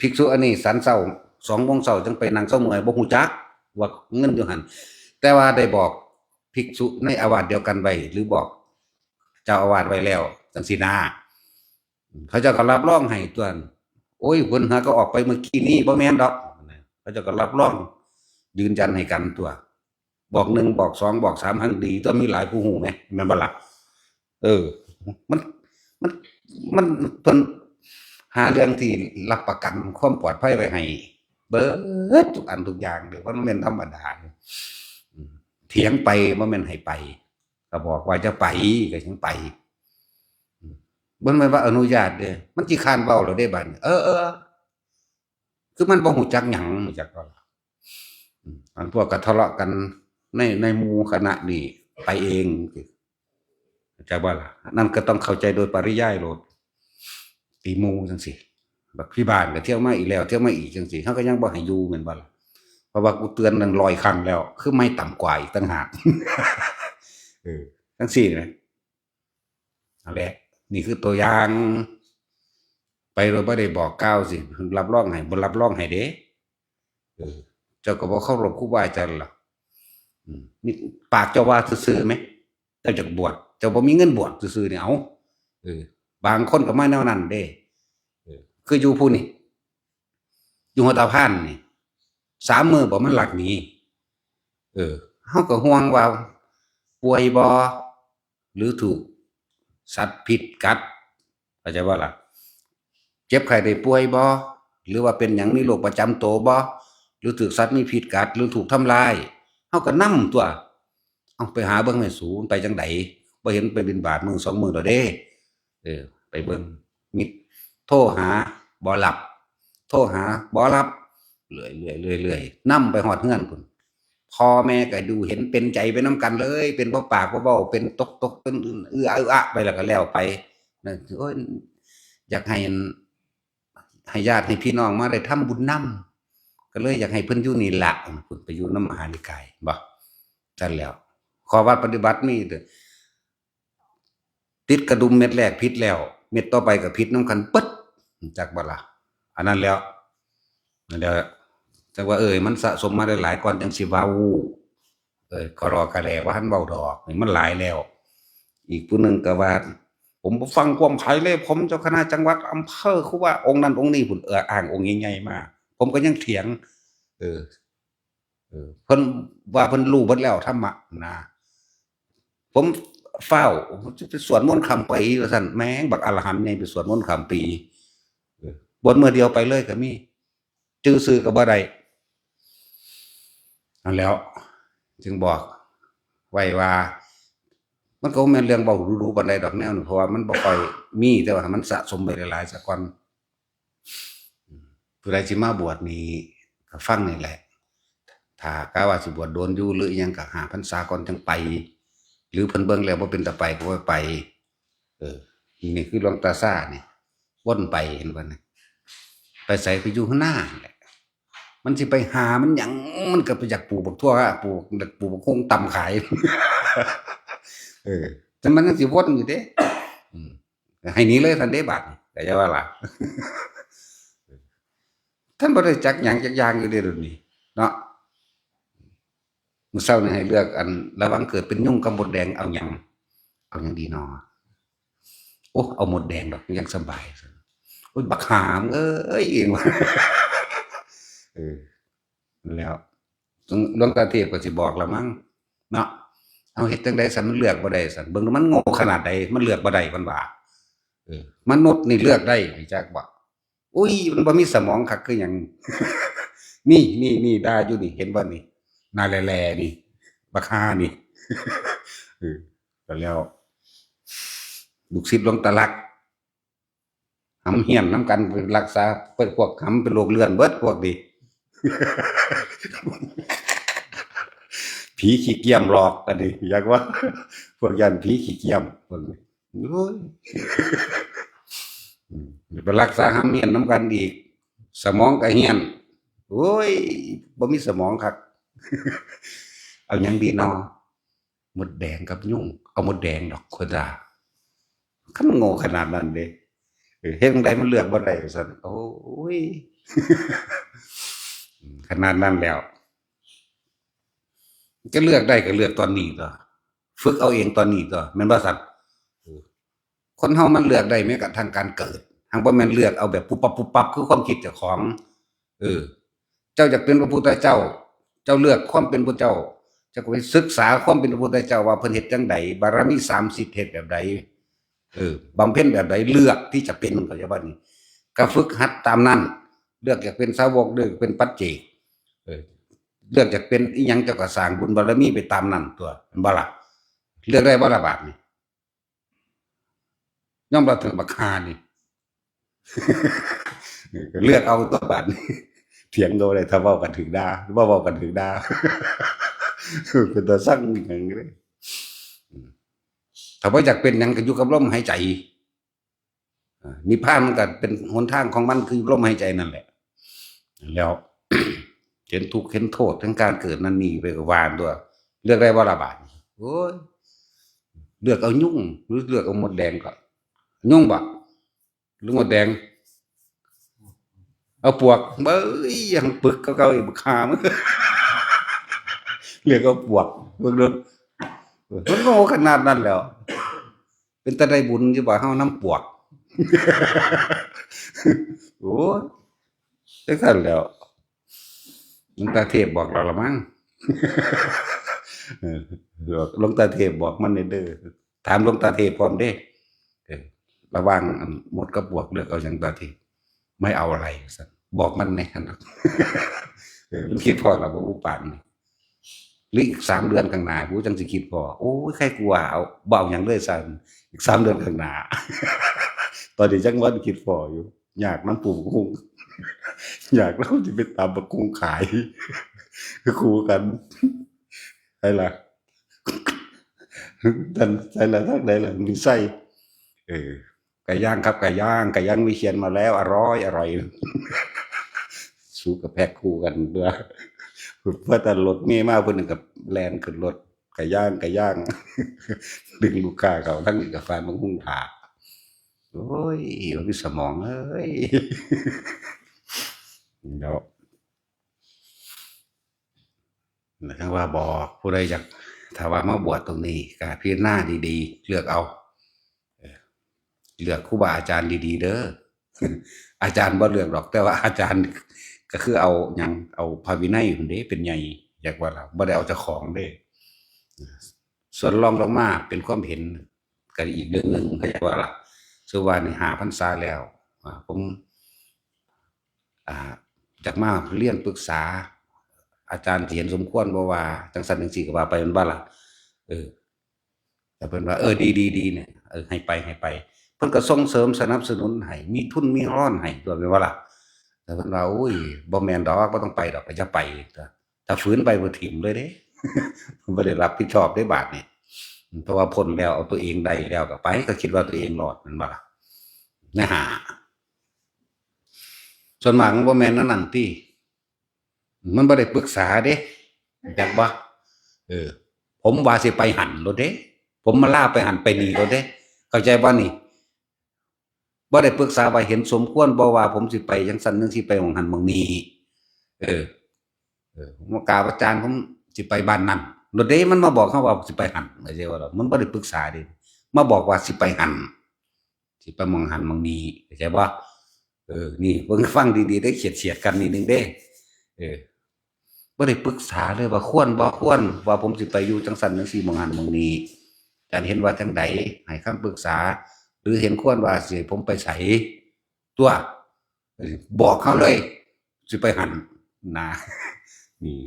ภิกษุอันนี้สันเช้า2 โมงเช้าจังไปนั่งเช้าเมื่อยบ่ฮู้จักว่าเงินอยู่หั่นแต่ว่าได้บอกภิกษุในอาวาสเดียวกันไว้หรือบอกเจ้าอาวาสไว้แล้วจังซี่นะเขาเจ้าก็รับรองให้ตัวโอ้ยเพิ่นหาก็ออกไปเมื่อกี้นี้บ่แม่นดอกเขาเจ้าก็รับรองยืนยันให้กันตัวบอก1บอก2บอก3ทั้งดีตัวมีหลายผู้ฮู้แหมแม่นบ่ล่ะมันมันเพิ่นหาเรื่องที่รับประกันความปลอดภัยไว้ให้เบิดทุกอันทุกอย่างเด้อมันบ่แม่นธรรมดาเถียงไปบ่แม่นให้ไปก็บอกว่าจะไปก็จังไปบ่แม่นว่าอนุญาตเด้อมันสิคร้านเว้าแล้วเด้บัดนี้คือมันบ่ฮู้จักหยังรู้จักบ่ล่ะอันพวกก็ทะเลาะกันในหมู่คณะนี่ไปเองจักบ่ล่ะนั่นก็ต้องเข้าใจโดยปริยายโลดตีหมู่จังซี่บักพี่บ้านก็เที่ยวมาอีกแล้วเที่ยวมาอีกจังซี่เฮาก็ยังบ่ให้อยู่แม่นบ่ล่ะเพราะว่ากูเตือนนั่น100ครั้งแล้วคือไม่ต่ำกว่าอีกต่างหากจังซี่แหมนั่นแหละนี่คือตัวอย่างไปโดยบ่ได้บอกกล่าวสิรับรองให้บ่รับรองให้เด้เจ้าก็บ่เคารพครูบาอาจารย์ล่ะนี่ปากเจ้าว่าซื่อๆแหมเจ้าจักบวชเจ้าบ่มีเงินบวชซื่อๆนี่เอาบางคนก็มาแนวนั้นเด้คืออยู่ผู้นี่อยู่หัวตาพานนี่3 มื้อบ่มันลักหนีเฮาก็ห่วงว่าป่วยบ่หรือถูกสัตว์พิษกัดเข้าใจบ่ล่ะเจ็บไข้ได้ป่วยบ่หรือว่าเป็นหยังมีโรคประจำตัวบ่หรือถูกสัตว์มีพิษกัดหรือถูกทำลายเฮาก็นำตัวเอาไปหาเบิ่งให้สูไปจังไดบ่เห็นไปบิณฑบาตมื้อ2 มื้อแล้วเด้ไปเบิ่งมิตรโทรหาบ่รับโทรหาบ่รับเรื่อยๆๆนำไปฮอดเรือนพุ่นพ่อแม่ก็ดูเห็นเป็นใจไปนำกันเลยเป็นบ่ปากบ่เว้าเป็นตกๆเป็นอื้ออะไปแล้วก็แล้วไปนั่นโอ๊ยอยากให้ญาติให้พี่น้องมาได้ทำบุญนำ ก็เลยอยากให้เพิ่นอยู่นี่ละเพิ่นไปอยู่น้ำมหานิกายบ่นั่นแหล้วข้อวัดปฏิบัติมีเด้อติดกระดุมเม็ดแรกผิดแล้วเม็ดต่อไปก็ผิดนำกันปึ๊ดจักบ่ล่ะอันนั้นแล้วนั่นแหละจักว่ามันสะสมมาได้หลายก่อนจังสิเว้าก็รอกะแลว่าหันเว้าดอกนี่มันหลายแล้ว อีกผู้หนึ่งก็ว่าผมบ่ฟังความไผเลยผมเจ้าคณะจังหวัดอำเภอคือว่าองค์นั้นองค์นี้พุ่นอ้างองค์ใหญ่ๆมาผมก็ยังเถียงเออเพิ่นว่าเพิ่นรู้เบิดแล้วธรรมะนะผมฟ้าวจะไปสวดมนต์ข้ามปีว่าซั่นแม่งบักอรหันต์ใหญ่ไปสวดมนต์ข้ามปีบวชมื้อเดียวไปเลยก็มีจื่อชื่อก็บ่ได้นั่นแหล้วจึงบอกไว้ว่ามันก็บ่แม่นเรื่องเว้าดูๆปานใดดอกแนวนี้เพราะว่ามันบ่ค่อยมีแต่ว่ามันสะสมไปหลายๆซะก่อนผู้ใดสิมาบวชนี่ก็ฟังนี่แหละถ้ากะว่าสิบวชโดนอยู่หรืออิหยังก็หาพรรษาก่อนจังไปหรือเพิ่นเบิ่งแล้วบ่เป็นตาไปก็บ่ไปนี่คือหลวงตาซ่านี่วนไปเห็นบ่นี่ไปไสไปอยู่ข้างหน้านั่นแหละมันสิไปหามันหยังมันก็ไปอยากปลูกบักทั่วปลูกบักฮุ่งตำขาย แต่มันยังสิวนอยู่เด้ให้หนีเลยท่านเด้บัดนี้ก็อย่าว่าล่ะ ท่านบ่ได้จักหยังจักอย่างอยู่เด้เดี๋ยวนี้เนาะมื้อเช้านี่ให้เลือกอันระวังเกิดเป็นยุ่งกับมดแดงเอาหยังดีน้อโอ้เอามดแดงดอกยังสบายโอ้ยบักหามเอ้ยว่า แล้วหลวงตาเทพก็สิบอกละมั้งเนาะเอาเฮ็ดจังได๋ซั่นมันเลือกบ่ได้ซั่นเบิ่งมันโง่ขนาดใดมันเลือกบ่ได้มันว่ามนุษย์นี่เลือกได้จักบ่อุ้ยมันบ่มีสมองคักคือหยัง นี่ด่าอยู่นี่เห็นบ่นี่หน้าแลๆนี่บักห่านี่ ก็แล้วลูกศิษย์หลวงตาลักหำเหี้ยนนำกันไปรักษาเพิ่นพวกหำเป็นโรคเลื่อนเบิดพวกนี้ ผีขี้เกียจหลอกอันนี้อยากว่าพวกยันผีขี้เกียจพวกนี้โอ้ยไปรักษาหำเหี้ยนนำกันอีกสมองก็เหี้ยนโอ้ยบ่มีสมองคัก เอาหยังดีน้อมดแดงกับยุ่งเอามดแดงดอกคนด่าคันโง่ขนาดนั้นเด้เฮ็ดจังไดมันเลือกบ่ได้ว่าซั่นโอ้ย ขนาดนั้นแล้วจะเลือกได้ก็เลือกตอนนี้ตัวฝึกเอาเองตอนนี้ตัวแม่นบ่ซั่นคนเฮามันเลือกได้แม้กระทั่งการเกิดหั้งบ่แม่นเลือกเอาแบบปุ๊บปั๊บคือความคิดเจ้าของเจ้าอยากเป็นพระพุทธเจ้า เจ้าเลือกความเป็นพระเจ้าเจ้าก็ไปศึกษาความเป็นพระพุทธเจ้าว่าเพิ่นเฮ็ดจังไดบารมี30เฮ็ดแบบใดบำเพ็ญแบบใดเลือกที่จะเป็นก็จะว่านี่ก็ฝึกหัดตามนั้นเลือกอยากเป็นสาวกเลือกเป็นปัจเจกเลือกอยากเป็นอีหยังเจ้าก็สร้างบุญบารมีไปตามนั้นตัวแม่นบ่ล่ะเลือกได้บ่ล่ะบาดนี้ยอมรับถึงบักห่านี่ ก็เลือกเอาตัวบาดนี้เถียงก็บ่ได้ถ้าเว้ากันถึงด่าบ่เว้ากันถึงด่า เป็นตาสั่งหยังเด้ถ้าบ่อยากเป็นหยังก็อยู่กับลมหายใจนิพพานมันก็เป็นหนทางของมันคือลมหายใจนั่นแหละแล้ว เห็นทุกข์เห็นโทษทั้งการเกิดนั่นนี่ไปก็ว่าตัวเลือกได้บ่ล่ะบาดนี้โอ้ยเลือกเอายุ่งหรือเลือกเอามดแดงก่อนยุ่งบ่หรือมดแดงเอาปวกเบ้ยยังปึกเก่าๆอีกบักห่ามึง เลือกเอาปวกเบิ่งเด้อมันโง่ขนาดนั้นแล้วเป็นตาได้บุญอยู่บ่เฮานำปวก โอ้ยจังซั่นแหล้วหลวงตาเทพบอกเราละมั้ง หลวงตาเทพบอกมันเด้อถามหลวงตาเทพพร้อมเด้ระหว่างมดกับปวกเลือกเอาหยังตาเทพไม่เอาอะไรซั่นบอกมันแหน่ครับ มันคิดพอแล้วบ่อุปานนี่หรืออีก3เดือนข้างหน้ากูจังสิคิดพอโอ้ยใครกลัวเอาบ่เอาหยังเลยซั่นอีก3เดือนข้างหน้า ตอนนี้จังวันคิดพออยู่อยากน้ำปูกุ้ง อยากเราสิไปตำบักหุ่งขาย คือคู่กันไสล่ะ ท่านไสล่ะทางใดล่ะมีไส้ไก่ย่างครับไก่ย่างวิเชียรมาแล้วอร่อย สู้กับแพ็คคู่กันเพื่อเพื่อแต่รถเมย์มาเพิ่นกับแลนขึ้นรถไก่ย่าง ดึงลูกค้าเขาทั้งนี้กับแฟนบางหุ้งถาโอ้ยมันมีสมองเอ้ยเดี๋ยวทั้งว่าบอกผู้ใดอยากถ้าว่ามาบวชตรงนี้ก็พิจารณาดีๆเลือกเอาเลือกครูบาอาจารย์ดีๆเด้อ อาจารย์บ่เลือกหรอกแต่ว่าอาจารย์ก็คือเอาหยังเอาพระวินัยพุ่นเด้เป็นใหญ่อยากว่าล่ะบ่ได้เอาเจ้าของเด้ส่วนรองลงมาเป็นความเห็นก็อีกเรื่องหนึงก็อยากว่าล่ะคือว่านี่5พรรษาแล้วผมอ่าอยากมาเรียนปรึกษาอาจารย์ที่เห็นสมควรบ่ว่าจังซั่นจังซี่ก็ว่าไปแม่นบ่ล่ะเออแต่เพิ่นว่าดีๆๆเนี่ยให้ไปเพิ่นก็ส่งเสริมสนับสนุนให้มีทุนมีร้อนให้ตัวแม่นบ่ล่ะแต่เพิ่นว่าโอ้ยบ่แม่นดอกบ่ต้องไปดอกก็อย่าไปถ้าฝืนไปบ่ถิ้มเลยเด้ บ่ได้รับผิดชอบได้บาดนี้เพราะว่าพ้นแล้วเอาตัวเองได้แล้วก็ไปก็คิดว่าตัวเองรอดแม่นบ่ล่ะนะฮะส่วนมากมันบ่แม่นอันนั้นติมันบ่ได้ปรึกษาเด้จักบ่เออผมว่าสิไปหั้นโลดเด้ผมมาลาไปหั้นไปนี่โลดเด้เข้าใจบ่นี่บ่ได้ปรึกษาว่าเห็นสมควรบ่ว่าผมสิไปจังซั่นจังซี่ไปหม้องหั้นหม้องนี้เออผมมากราบอาจารย์ผมสิไปบ้านนั้นโลดเด้มันมาบอกเฮาว่าสิไปหั้นเข้าใจบ่ล่ะมันบ่ได้ปรึกษาเด้มาบอกว่าสิไปหั้นสิไปหม้องหั้นหม้องนี้เข้าใจบ่นี่เบิ่งฟังดีๆเด้อเฉียดๆกันนิดหนึ่งเด้เออ บ่ได้ปรึกษาเลยว่าควรบ่ควรว่าผมสิไปอยู่จังซั่นจังซี่หม้องหั้นหม้องนี้อาจารย์เห็นว่าจั่งใดให้คำปรึกษาหรือเห็นควรว่าสิให้ผมไปไสตั่วบอกเขาเลยสิไปหั้นนะนี่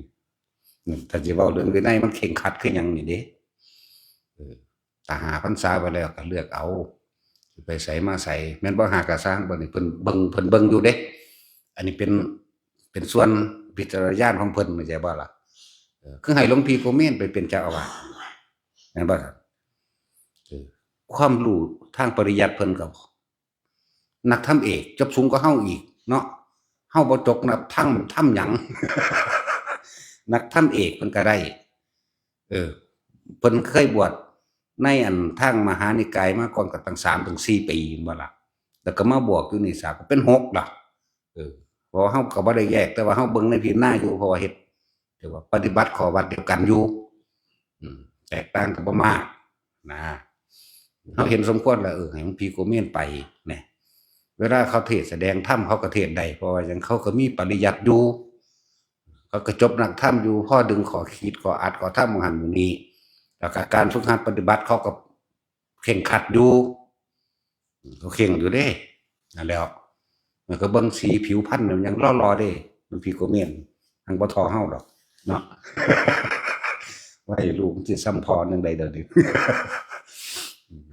ถ้าสิเว้าเรื่องวินัยมันเคร่งครัดคือหยังนี่เด้เออถ้า5พรรษาไปแล้วก็เลือกเอาสิไปไสมาไสแม่นบ่หาก็สร้างบ่นี่เพิ่นเบิ่งอยู่เด้อันนี้เป็นส่วนวิจารณญาณของเพิ่นเข้าใจบ่ล่ะคือให้หลวงพี่โกเมนไปเป็นเจ้าอาวาสแม่นบ่ครับเออความรู้ทางปริยัติเพิ่นก็นักธรรมเอกจบสูงกว่าเฮาอีกเนาะเฮาบ่จบนักธรรมหยัง นักธรรมเอกเพิ่นก็ได้เออเพิ่นเคยบวชในอันทางมหานิกายมาก่อนก็ตั้ง3ถึง4ปีแม่นบ่ล่ะแล้วก็มาบวชอยู่นี่ซะก็เป็น6ล่ะเออเพราะว่าเฮาก็บ่ได้แยกแต่ว่าเฮาเบิ่งในพิจารณาอยู่เพราะว่าเฮ็ดถือว่าปฏิบัติข้อวัดเดียวกันอยู่อืมแตกต่างกันบ่มากนะเฮาเห็นสมควรแล้วให้หลวงพี่โกเมนไปแหน่เวลาเขาเทศน์แสดงธรรมเขาก็เทศน์ได้เพราะว่าหยังเขาก็มีปริยัติอยู่เขาก็จบนักธรรมอยู่พอดึงข้อคิดข้ออัดข้อธรรมหม้องหั้นหม้องนี้แล้วก็การฝึกหัดปฏิบัติเขาก็เคร่งครัดอยู่เขาเคร่งอยู่เด้นั่นแหล้วมันก็เบิ่งสีผิวพรรณมันยังหล่อๆเด้หลวงพี่โกเมนหั้นบ่เท่าเฮาดอกเนาะ ไว้ลูกสิซ้ำพ่อจั่งใดเด้อนี่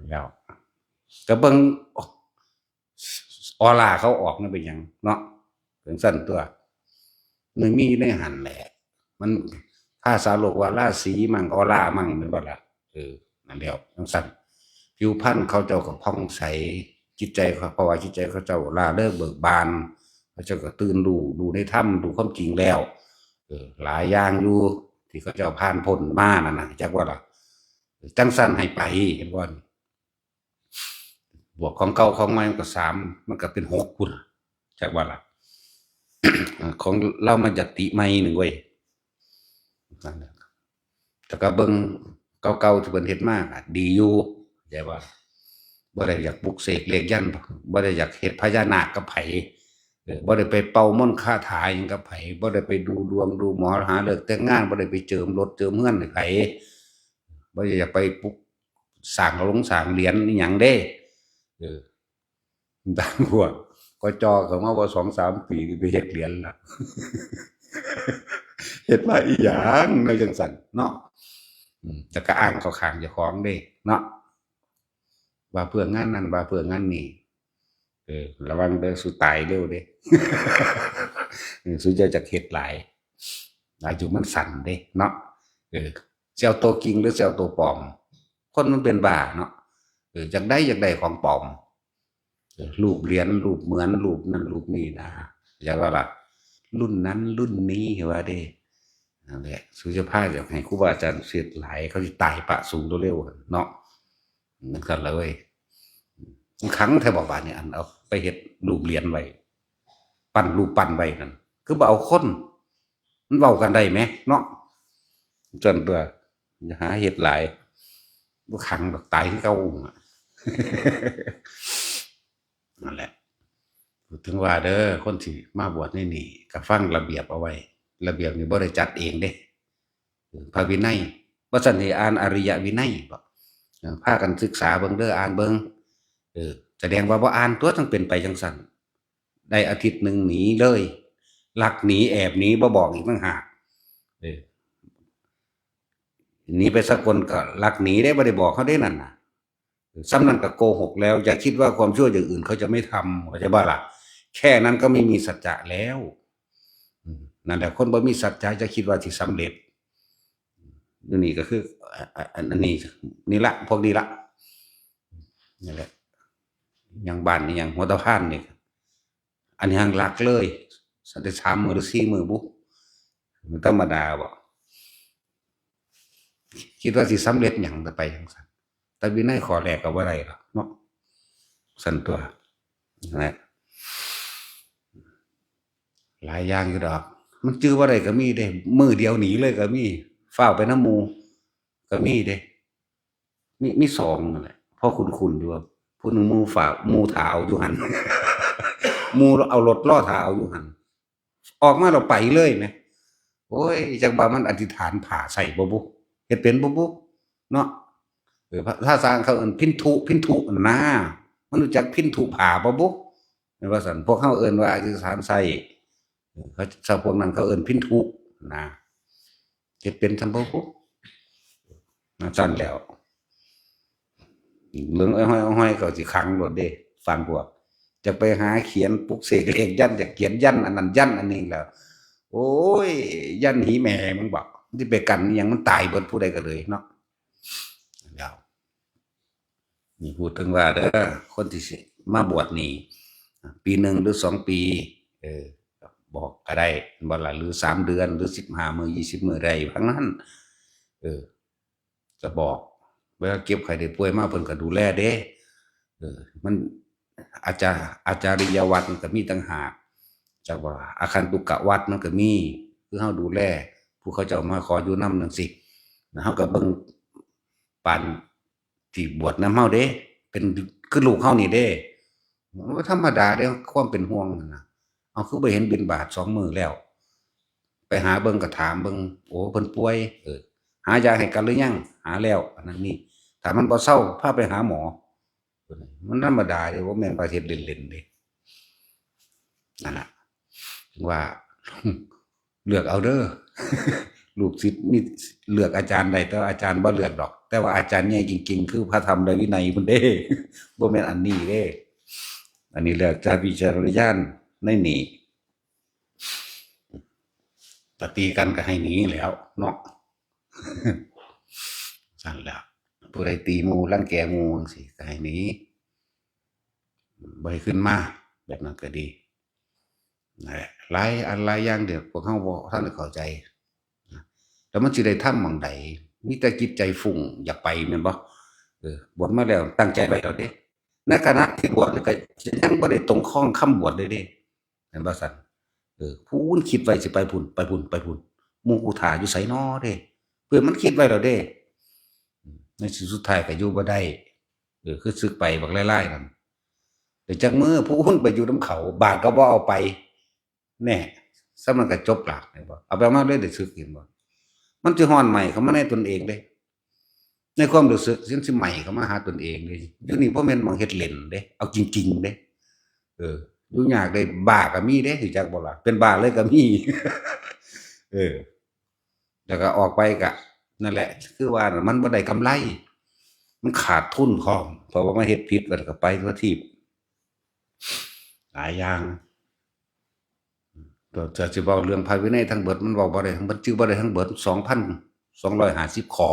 แล้วก็เบิ่งออร่าเขาออกนั่นเป็นหยังเนาะจังซั่นตั่วมันมีอยู่ในหั้นแหละมันภาษาโลกว่าราศีมั่งออร่ามั่งแม่นบ่ล่ะนั่นแหล้วจังซั่นผิวพรรณเขาเจ้าก็ผ่องใสจิตใจเขาเพราะว่าจิตใจเขาเจ้าร่าเริงเบิกบานเขาเจ้าก็ตื่นรู้ในธรรมรู้ความจริงแล้วหลายอย่างอยู่ที่เขาเจ้าผ่านพ้นมานั่นน่ะจักว่าล่ะจังซั่นให้ไปเห็นบ่บวกของเก่าของใหม่มันก็3มันก็เป็น6พุ่นจักว่าล่ะ ของเรามันยัตติใหม่หนึ่งเว้ยนั่นแหละแต่ก็เบิ่งเก่าๆที่เพิ่นเฮ็ดมาก็ดีอยู่เข้าใจบ่บ่ได้อยากปลุกเสกเลขยันต์บ่ได้อยากเฮ็ดพญานาคกับไผบ่ได้ไปเป่ามนต์คาถาหยังกับไผบ่ได้ไปดูดวงดูหมอหาฤกษ์แต่งงานบ่ได้ไปเจิมรถเจิมเรือนให้ไผบ่ได้อยากไปปลุกสร้างสร้างเหรียญอิหยังเด้บางพวกก็จอเข้ามาบ่2-3 ปีนี่ไปเฮ็ดเหรียญล่ะ เฮ็ดมาอีหยังในจังซั่นเนาะแต่ก็อ้างเข้าข้างเจ้าของเด้เนาะว่าเพื่องานนั้นว่าเพื่องานนี้ระวังเด้อสิตายเร็วเด้ สิจะเฮ็ดหลายอายุมันสั้นเด้เนาะสิเอาตัวจริงหรือสิเอาตัวปลอมคนมันเป็นบ้าเนาะอยากได้ของปลอมรูปเหรียญรูปเหมือนรูปนั้นรูปนี้นะอย่างว่าล่ะ รุ่นนั้นรุ่นนี้ว่าเด้นั่นแหละสุจภาพอยากให้ครูบาอาจารย์เสียหลายเขาสิตายปะสูงเร็วๆเนาะนั่นกันเลยครั้งแทบบอกว่าเนี่ยอันเอาไปเฮ็ดรูปเหรียญไว้ปั้นรูปปั้นไว้นั่นคือบ่เอาคนมันเว้ากันได้ไหมเนาะจนตัวหาเฮ็ดหลายบ่ขังดอกตายคือเก่านั่นแหละถึงว่าเด้อคนที่มาบวชนี่ก็ฟังระเบียบเอาไว้ระเบียบนี่บ่ได้จัดเองเด้พระวินัยบ่ซั่นสิอ่านอริยวินัยบ่พากันศึกษาเบิ่งเด้ออ่านเบิ่งแสดงว่าบ่อ่านตัวต้องเป็นไปจังซั่นได้อาทิตย์หนึ่งหนีเลยลักหนีแอบหนีบ่บอกอีกต่างหากเออหนีไปสักคนก็ลักหนีได้บ่ได้บอกเขาได้นั่นน่ะซ้ำนั้นก็โกหกแล้วอย่าคิดว่าความชั่วอย่างอื่นเขาจะไม่ทำเข้าใจบ่ล่ะแค่นั้นก็ไม่มีสัจจะแล้วนั่นแหละคนบ่มีสัจจะจะคิดว่าสิสำเร็จนี่ก็คืออันนี้นี่ละพวกนี้ละนี่แหละอย่างบ้านนี่อย่างหัวตะพานนี่อันนี้หังหลักเลยสันได้3 มื้อหรือ4 มื้อบุมันธรรมดาบ่คิดว่าสิสำเร็จหยังไปจังซั่นแต่วินัยข้อแรกก็บ่ได้หรอกเนาะซั่นตัวนั่นแหละหลายอย่างอยู่ดอกมันจื้อบ่ได้ก็มีเด้มื้อเดียวหนีเลยก็มีฟ้าวไปนำหมู่ก็มีเด้มี2นั่นแหละพอคุ้นๆอยู่ว่าผู้หนึ่งหมู่ฝากหมู่ท่าเอาอยู่หั่น หมู่เอารถล้อท่าเอาอยู่หั่นออกมาแล้วไปเลยแหมโอ้ยจักว่ามันอธิษฐานผ่าใส่บ่บุเฮ็ดเป็นบ่บุเนาะภาษาเขาเอิ้นพินทุนั่นนะมันรู้จักพินทุผ่าบ่บุแม่นว่าซั่นพวกเราเอิ้นว่าอธิษฐานใส่เขาถ้าพวกนั้นเขาเอิ้นพินทุนะเฮ็ดเป็นซำบ่บุซั่นแหล้วเบิ่งอ้อยๆก็สิขังโลดเด้ฟังพวกจะไปหาเขียนปลุกเสกเลขยันจะเขียนยันอันนั้นยันอันนี้แล้วโอ้ยยันหีแม่มึงบอกที่ไปกันอิหยังมันตายเบิดผู้ใดก็เลยเนาะแล้วนี่พูดถึงว่าเด้อคนที่สิมาบวชนี่ปีหนึ่งหรือ2 ปีเออบอกก็ได้บ่ล่ะหรือ3 เดือนหรือ15 มื้อ20 มื้อใดทั้งนั้นจะบอกเวลาเก็บไข้ได้ป่วยมาเพิ่นก็ดูแลเด้มันอาจาริยวัตรมันก็มีต่างหากจากว่าอาคันตุกะวัดมันก็มีคือเฮาดูแลผู้เขาเจ้ามาขออยู่นำจังซี่เฮาก็เบิ่งปานที่บวชนำเฮาเด้เป็นคือลูกเฮานี่เด้มันก็ธรรมดาเด้ความเป็นห่วงนั่นน่ะเอาคือบ่เห็นบิณฑบาต2 มื้อแล้วไปหาเบิ่งก็ถามเบิ่งโอ้เพิ่นป่วยหายาให้กันหรือยังหาแล้วอันนั้นนี่ถ้ามันบ่เซาพาไปหาหมอมันธรรมดาเด้บ่แม่นว่าเฮ็ดเล่นๆเด้นั่นน่ะถึงว่า เลือกเอาเด้อ ลูกศิษย์มีเลือกอาจารย์ได้แต่อาจารย์บ่เลือกดอกแต่ว่าอาจารย์ใหญ่จริงๆคือพระธรรมและวินัยพุ่นเด้ บ่แม่นอันนี้เด้อันนี้เลือกจากวิจารณญาณในนี่ตตีกันก็ให้หนีแล้วเนาะ สั่นแล้วผู้ใดตีหมู่รังแกหมู่จังซี่ก็ให้หนีบ่ให้ขึ้นมาแบบนั้นก็ดีนั่นแหละหลายอันหลายอย่างเดี๋ยวพวกเฮาบ่ทันได้เข้าใจแล้วมันสิได้ทำหม้องใดมีแต่จิตใจฟุ้งอยากไปแม่นบ่บวชมาแล้วตั้งใจไว้แล้วเด้ในขณะที่บวชนี่ก็ยังบ่ได้ตรงข้องคำบวชเลยเด้แม่นบ่ซั่นพูนคิดไว้สิไปพุ่นไปพุ่นไปพุ่นหมู่กูท่าอยู่ไสน้อเด้เพื่อนมันคิดไว้แล้วเด้ในที่สุดท้ายก็อยู่บ่ได้คือสึกไปบักหลายๆนั่นได้จักมื้อพูนไปอยู่นำเขาบาทก็บ่เอาไปแน่ส่ำนั้นก็จบปากแม่นบ่เอาไปเอามาเลยได้สึกเห็นบ่มันสิฮ้อนไหม้เข้ามาในตนเองเด้ในความรู้สึกมันสิไหม้เข้ามาหาตนเองเด้เดี๋ยวนี้บ่แม่นหม้องเฮ็ดเล่นเด้เอาจริงๆเด้อยู่ยากเด้บ้าก็มีเด้รู้จักบ่ล่ะเป็นบ้าเลยก็มี เออแล้วก็ออกไปก็นั่นแหละคือว่าน่ะมันบ่ได้กำไรมันขาดทุนพร้อมเพราะว่ามาเฮ็ดผิดแล้วก็ไปทั่วทีปหลายอย่างจะสิเว้าเรื่องพระวินัยทั้งเบิดมันเว้าบ่ได้ทั้งเบิดจื้อบ่ได้ทั้งเบิด2,250 ข้อ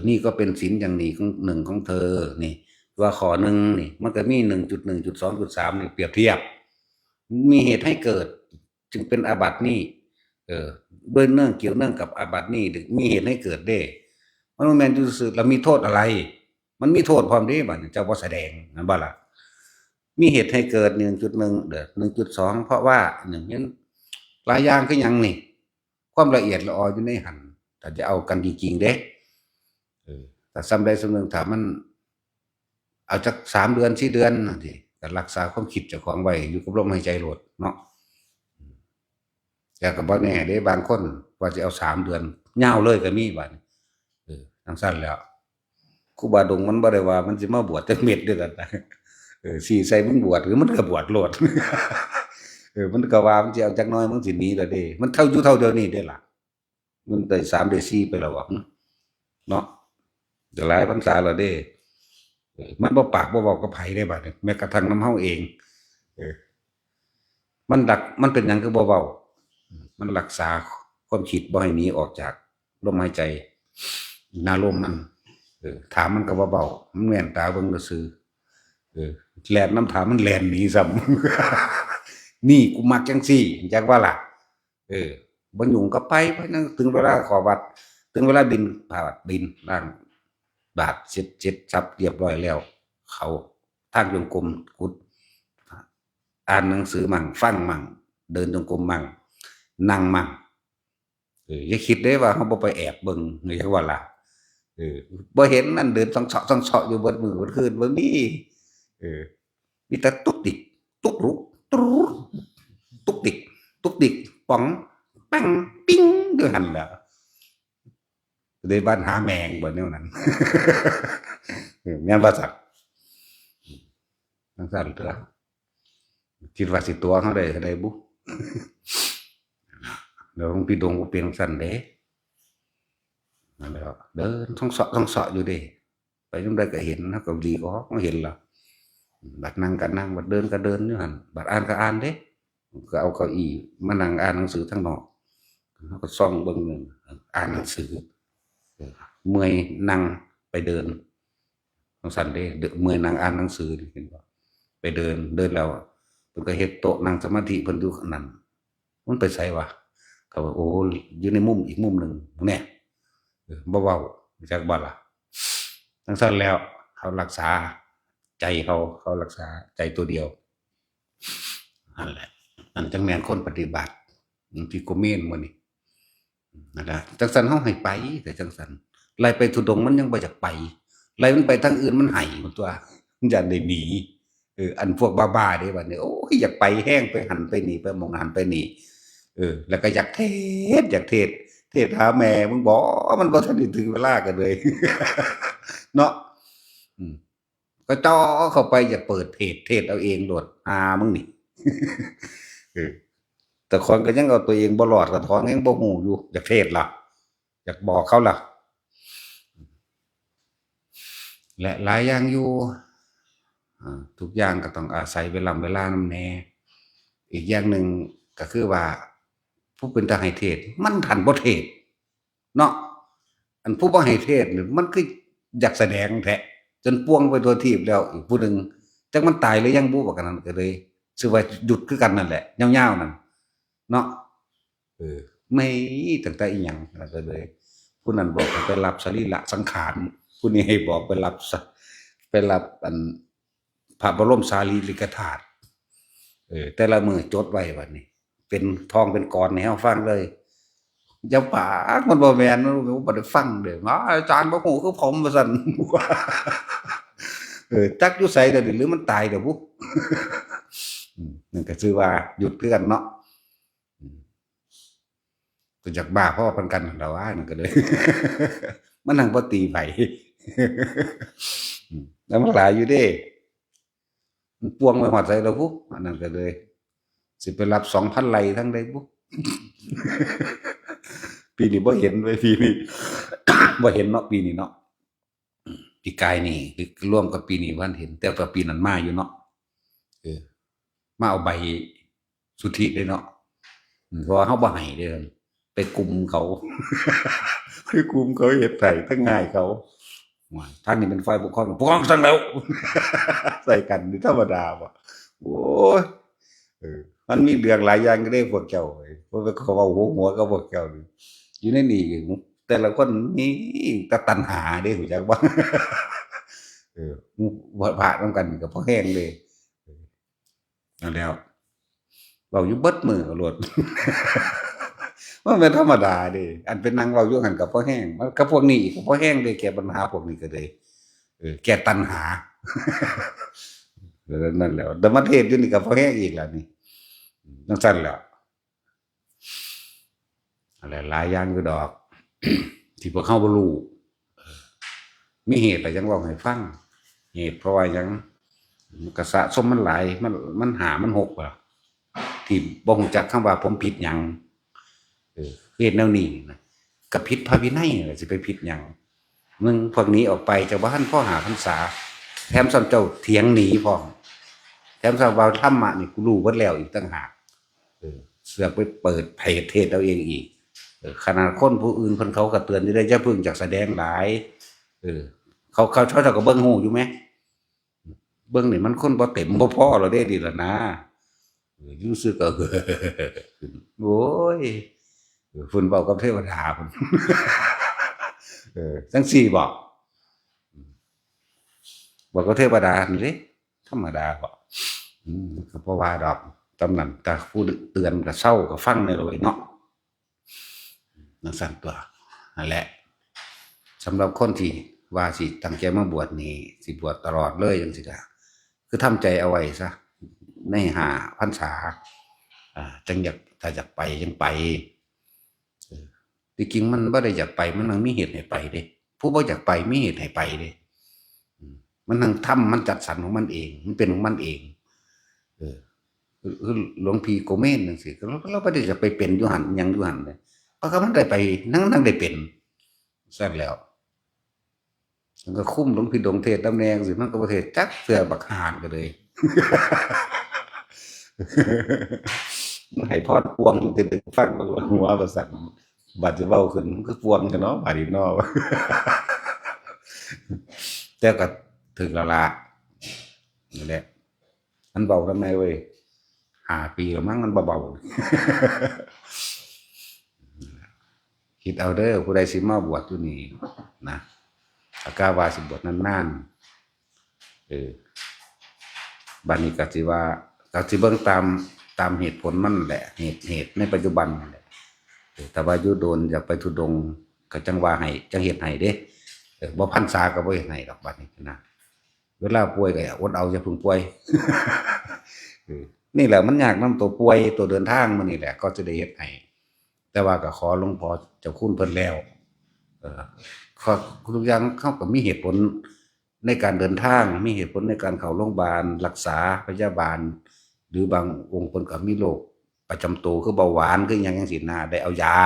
นี่ก็เป็นศีลอย่างนี้ของหนึ่งของเธอนี่ว่าข้อหนึ่งนี่มันก็มี 1.1.2.3 นี่เปรียบเทียบมีเหตุให้เกิด จึงเป็นอาบัตินี้ด้วยเนื่องเกี่ยวเนื่องกับอาบัตินี้ถึงมีเหตุให้เกิดได้มันบ่แม่นอยู่ซื่อๆแล้วมีโทษอะไร มันมีโทษพร้อมเด้บัดนี้เจ้าบ่แสดงนั่นบ่ล่ะมีเหตุให้เกิด 1.1 1.2 เพราะว่า1นั้นหลายอย่างคือหยังนี่ความละเอียดละอออยู่ในหันถ้าจะเอากันจริงๆเด้แต่ซ้ำใดซ้ำหนึ่งถ้ามันเอาจัก3 เดือน 4 เดือนนั่นสิก็รักษาความคิดเจ้าของไว้อยู่กับลมหายใจโลดเนาะแต่ก็บ่แน่เด้บางคนว่าสิเอา3 เดือนยาวเลยก็มีบัดนี้จังซั่นแล้วครูบาดงมันบ่ได้ว่ามันสิมาบวชจักเม็ดเด้อกันนะสิใส่มึงบวชหรือมันก็บวชโลด มันก็ว่ามันสิเอาจักหน่อยมันสิหนีแล้วเด้มันเท่าอยู่เท่าเดียวนี้เด้ล่ะมันได้3ได้4ไปแล้วอะเนาะจะหลายพรรษาแล้วเด้มันบ่ปากบ่เว้ากับไผได้บัดนี้แม้กระทั่งนำเฮาเองมันเป็นหยังคือบ่เว้ามันรักษาความคิดบ่ให้หนีออกจากลมหายใจนาลมมันถามมันก็บ่เว้ามันแม่นตาเบิ่งซื่อแล่นนำถามมันแล่นหนีซ้ำ นี่กูมักจังซี่จักว่าล่ะบ่ยุ่งก็ไปถึงเวลาขอวัดถึงเวลาบิณฑบาตบิณล้างบาตรเสร็จสับเรียบร้อยแล้วเข้าทางจงกรมกุฏอ่านหนังสือมั่งฟังมั่งเดินจงกรมมั่งนั่งมั่งอย่าคิดเด้ว่าเฮาบ่ไปแอบเบิ่งจักว่าล่ะบ่เห็นนั่นเดินส่องๆๆอยู่เบิดมื้อเบิดคืนบ่มีมีแต่ตุกติกตุกรุตรูตุกติกตุกติกป๋องปังปิ้งอยู่หั่นล่ะได้บ้านหาแมงบ่แนวนั้น แม่นบ่ซักจังซั่นเด้อคิดว่าสิตัวเฮาได้บุเดี๋ยวหลวงพี่ดงบ่เป็นจังซั่นเด้นั่นแหละเดินท่องเสาะอยู่เด้ไปจังไดก็เห็นเฮาก็ดีออกมาเห็นล่ะบัดนั่งก็นั่งบัดเดินก็เดินอยู่หั่นบัดอ่านก็อ่านเด้ก็เอาเก้าอี้มานั่งอ่านหนังสือทางนอกเฮาก็ส่องเบิ่งอ่านหนังสือเมื่อยนั่งไปเดินจังซั่นเด้เมื่อยนั่งอ่านหนังสือเห็นบ่ไปเดินแล้วเพิ่นก็เฮ็ดโต๊ะนั่งสมาธิเพิ่นอยู่ข้างนั้นมันไปไสวะก็ว่าโอ้อยู่ในมุมอีกมุมหนึ่งแน่บ่เว้าจักบ่ล่ะจังซั่นแล้วเขารักษาใจเขารักษาใจตัวเดียวนั่นแหละนั่นจังแม่นคนปฏิบัติที่โกเมนมื้อนี้นั่นล่ะจังซั่นเฮาให้ไปแต่จังซั่นไล่ไปทุดงค์มันยังบ่อยากไปไล่มันไปทางอื่นมันให้พุ่นตัวมันย้านได้หนีอันพวกบ้าๆเด้บัดนี้โอ้ยอยากไปแฮงไปหันไปนี่ไปหม้องหันไปนี่แล้วก็อยากเทศหาแม่มึงบ่มันบ่ทันได้ถึงเวลากันเลย เนาะก็จ่อเข้าไปอย่าเปิดเทศเอาเองโลดมึงนี่ แต่คนก็ยังเอาตัวเองบ่รอดก็ท้องยังบ่ฮู้อยู่อยากเทศล่ะอยากบอกเขาล่ะและหลายอย่างอยู่ทุกอย่างก็ต้องอาศัยเวลานำแน่อีกอย่างหนึ่งก็คือว่าผู้เป็นตาให้เทศมันทันบ่เทศเนาะอันผู้บ่ให้เทศนี่มันคืออยากแสดงแท้จนป่วงไปทั่วทีปแล้วอีกผู้หนึ่งจักมันตายหรือยังบ่ว่ากันนั้นก็เลยชื่อว่าหยุดคือกันนั่นแหละยาวๆนั่นเนาะไม่ตั้งแต่อีหยังแล้วก็เลยผู้นั้นบอกให้ไปรับสรีระสังขารผู้นี้ให้บอกไปรับอันพระบรมสารีริกธาตุแต่ละมื้อจดไว้บัดนี้เป็นทองเป็นก้อนให้เฮาฟังเลยอย่าปากมันบ่แม่นมันบ่ได้ฟังเด้ออาจารย์บ่ฮู้คือผมว่าซั่น จักอยู่ไสเด้อหรือมันตายเด้อบุ นั่นก็ชื่อว่าหยุดคือกันเนาะก็อยากบ้าพอปานกันแล้วว่านั่นก็เลย มันนั่งบ่ตีไผ แล้วมันหลายอยู่เด้มันปวงไปฮอดไสแล้วพุอันนั้นก็เลยสิไปรับ 2,000 ไร่ทั้งใดบุ ปีนี้บ่เห็นเว้ยปีนี้ บ่เห็นเนาะปีนี้เนาะปีกายนี่ร่วมกับปีนี้บ่ทันเห็นแต่ว่าปีนั้นมาอยู่เนาะมาเอาใบสุทธิเลยเนาะเพราะว่าเฮาบ่ให้เด้อไปกุมเขา ไปกุมเขาเฮ็ดให้ทั้งง่ายเขาทางนี้เป็นฝ่ายปกครองทั้งแล้ว ใส่กันนี่ธรรมดาบ่โอ้ย มันมีเรื่องหลายอย่างก็ได้พวกเจ้าเพราะว่าเขาเว้าหัวก็พวกเจ้านี่อยู่ในนี่แต่ละคนมีแต่ตัณหาเด้รู้จักบ่พระนำกันก็พอแห้งเลยนั่นแล้วเว้าอยู่เบิดมื้อโลด มันเป็นธรรมดาเด้อันเป็นนางเว้าอยู่หั่นก็พอแห้งมันกับพวกนี้อีกก็พอแห้งเด้แก้ปัญหาพวกนี้ก็ได้แก้ตัณหา นั่นแหละแต่มาเทศอยู่นี่ก็พอแห้งอีกแล้วนี่จังซั่นแหล้วอะไรหลายอย่างอยู่ดอก ที่พวกเขาบ่รู้มีเหตุอะไรจังเว้าให้ฟังเหตุเพราะว่าหยังมันก็สะสมมันหลายมันหามันหกอะที่บ่ฮู้จักคำว่าผมผิดหยังเฮ็ดแนวนี้นะก็ผิดพระวินัยสิไปผิดหยังมึงพวกนี้ออกไปจากบ้านพ่อหาพรรษาแถมซ้ำเจ้าเถียงหนีพร้อมแถมซ้ำว่าธรรมะนี่กูรู้เบิดแล้วอีกต่างหากเสือกไปเปิดเพจเทศเอาเองอีกขนาดคนผู้อื่นเพิ่นเขาก็เตือนอยู่ได้อย่าพึ่งจากแสดงหลายเขาก็เบิ่งฮู้อยู่แหมเบิ่งนี่มันคนบ่เต็มบ่พอแล้วเด้นี่ล่ะนะอยู่ซื่อก็ โอ้ยเพิ่นเว้ากับเทวดาพุ่น จังซี่บ่บอกกับเทวดานี่เด้ธรรมดาบ่ก็บ่ว่าดอกตำนั้นแต่ผู้เตือนก็เซาก็ฟังได้เลยเนาะจังซั่นตัวนั่นแหละสำหรับคนที่ว่าสิตั้งใจมาบวชนี่สิบวชตลอดเลยจังซี่ก็คือทำใจเอาไว้ซะใน5พรรษาจังอยากถ้าอยากไปจังไปที่จริงมันบ่ได้อยากไปมันต้องมีเหตุให้ไปเด้ผู้บ่อยากไปมีเหตุให้ไปเด้มันทั้งทำมันจัดสรรของมันเองมันเป็นของมันเองคือหลวงพี่โกเมนจังซี่เราบ่ได้จะไปเป็นอยู่หั่นหยังอยู่หั่นเลยเพราะมันได้ไปนั่งได้เป็นซั่นแล้วมันก็คุ้มหลวงพี่ดงเทศตำแหน่งสิมันก็บ่เทศจักเทื่อบักห่านก็เลย ให้พอดพวงตึกฟังหัวประสันบัดจะเว้าขึ้นมันก็พวงกันเนาะบาดนี้เนาะ แต่ก็ถึงแล้วล่ะนี่แหละมันเบาทำไมเว้ย5 ปีแล้วมั้งมันเบาๆ คิดเอาเด้อผู้ใดสิมาบวชอยู่นี่นะถ้ากล้าว่าสิบวชนานๆบัดนี้ก็สิว่าก็สิเบิ่งตามเหตุผลมันแหละเหตุในปัจจุบันนั่นแหละแต่ว่าอยู่โดนอยากไปทุดงค์ก็จังว่าให้จังเฮ็ดให้เด้บ่พรรษาก็บ่เฮ็ดให้ดอกบัดนี้นะเวลาป่วยก็อดเอาอย่าพึ่งป่วย นี่แหละมันยากนำตัวป่วยตัวเดินทางมานี่แหละก็จะได้เฮ็ดให้แต่ว่าก็ขอหลวงพ่อเจ้าคุณเพิ่นแล้วข้อทุกอย่างเขาก็มีเหตุผลในการเดินทางมีเหตุผลในการเข้าโรงพยาบาลรักษาพยาบาลหรือบางองค์เพิ่นก็มีโรคประจำตัวคือเบาหวานคือหยังจังซี่นะได้เอายา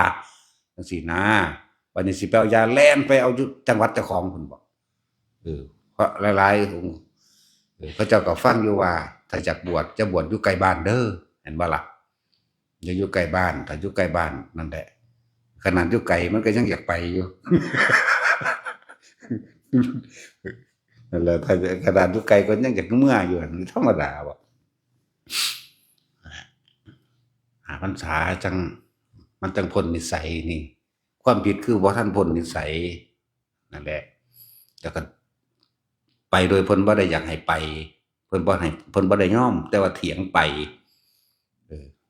จังซี่นะบัดนี้สิไปเอายาแล่นไปเอาอยู่จังหวัดเจ้าของเพิ่นบ่เพราะหลายๆองค์เขาเจ้าก็ฟังอยู่ว่าถ้าอยากบวชจะบวชอยู่ใกล้บ้านเด้อเห็นบ่ล่ะอย่าอยู่ใกล้บ้านถ้าอยู่ใกล้บ้านนั่นแหละขนาดอยู่ไกลมันก็ยังอยากไปอยู่ นั่นแหละถ้าขนาดอยู่ไกลก็ยังอยากเมื่ออยู่มันธรรมดาบ่พรรษาจังมันจังพ้นนิสัยนี่ความผิดคือบ่ทันพ้นนิสัยนั่นแหละแต่ก็ไปโดยเพิ่นบ่ได้อยากให้ไปเพิ่นบ่ได้ยอมแต่ว่าเถียงไป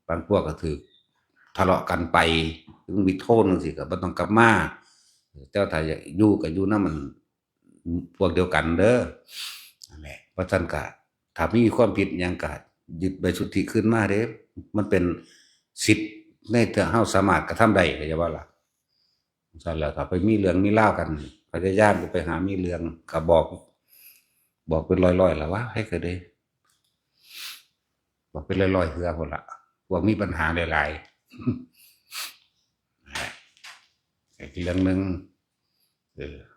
บางพวกก็ถูกทะเลาะกันไปถึงมีโทษจังซี่ก็บ่ต้องกลับมาแต่ถ้าอยากอยู่ก็อยู่นำมันพวกเดียวกันเด้อนั่นแหละเพราะฉะนั้นก็ถ้ามีความผิดหยังก็ยึดใบสุทธิคืนมาเด้มันเป็นสิทธิ์ในที่เฮาสามารถกระทำได้เข้าใจบ่ล่ะซั่นแล้วถ้าไปมีเรื่องมีราวกันพยายามจะไปหามีเรื่องก็บอกเป็นร้อยๆล่ะว่าให้ก็ได้บอกเป็นร้อยๆเทื่อพุ่นล่ะพวกมีปัญหาหลายๆอีกเรื่องนึง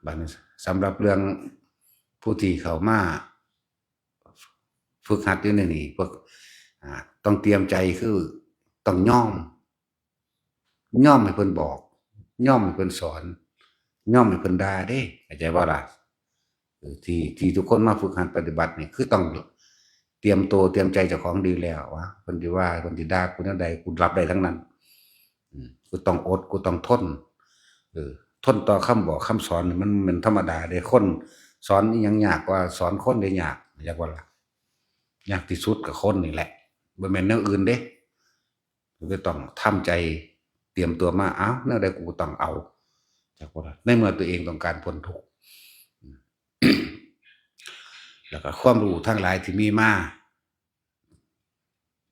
บัดนี้สำหรับเรื่องผู้ที่เข้ามาฝึกหัดอยู่ในนี่พวกต้องเตรียมใจคือต้องยอมให้เพิ่นบอกยอมให้เพิ่นสอนยอมให้เพิ่นด่าเด้เข้าใจบ่ล่ะที่ทุกคนมาฝึกหัดปฏิบัตินี่คือต้อง ตรียมตัวเตรียมใจเจ้าของดีแล้ววะคนที่ว่าคนที่ด่ากูนั่นใดกูรับได้ทั้งนั้นกูต้องอดกูต้องทนทนต่อคำบอกคำสอนมันธรรมดาเด้คนสอนยังยากกว่าสอนคนได้ยากอยากว่าล่ะยากที่สุดกับคนนี่แหละบ่แม่นแนวอื่นเด้ก็ต้องทำใจเตรียมตัวมาแนวใดกูต้องเอาจากว่าในเมื่อตัวเองต้องการพ้นทุกข์แล้วก็ความรู้ทั้งหลายที่มีมา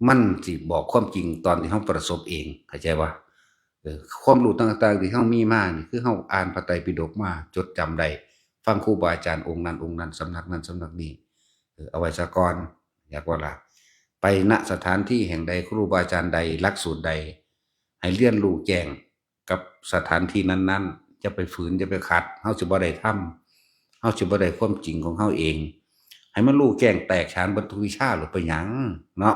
มันสิบอกความจริงตอนที่เฮาประสบเองเข้าใจบ่ความรู้ต่างๆที่เฮามีมานี่คือเฮาอ่านพระไตรปิฎกมาจดจำได้ฟังครูบาอาจารย์องค์นั้นสำนักนั้นสำนักนี้เอาไว้ซะก่อนอยากว่าล่ะไปณสถานที่แห่งใดครูบาอาจารย์ใดหลักสูตรใดให้เรียนรู้แจ้งกับสถานที่นั้นๆจะไปฝืนจะไปขัดเฮาสิบ่ได้ทำเฮาสิบ่ได้ความจริงของเฮาเองให้มันรู้แจ้งแตกฉานเบิดทุกวิชาหรือไปหยังเนาะ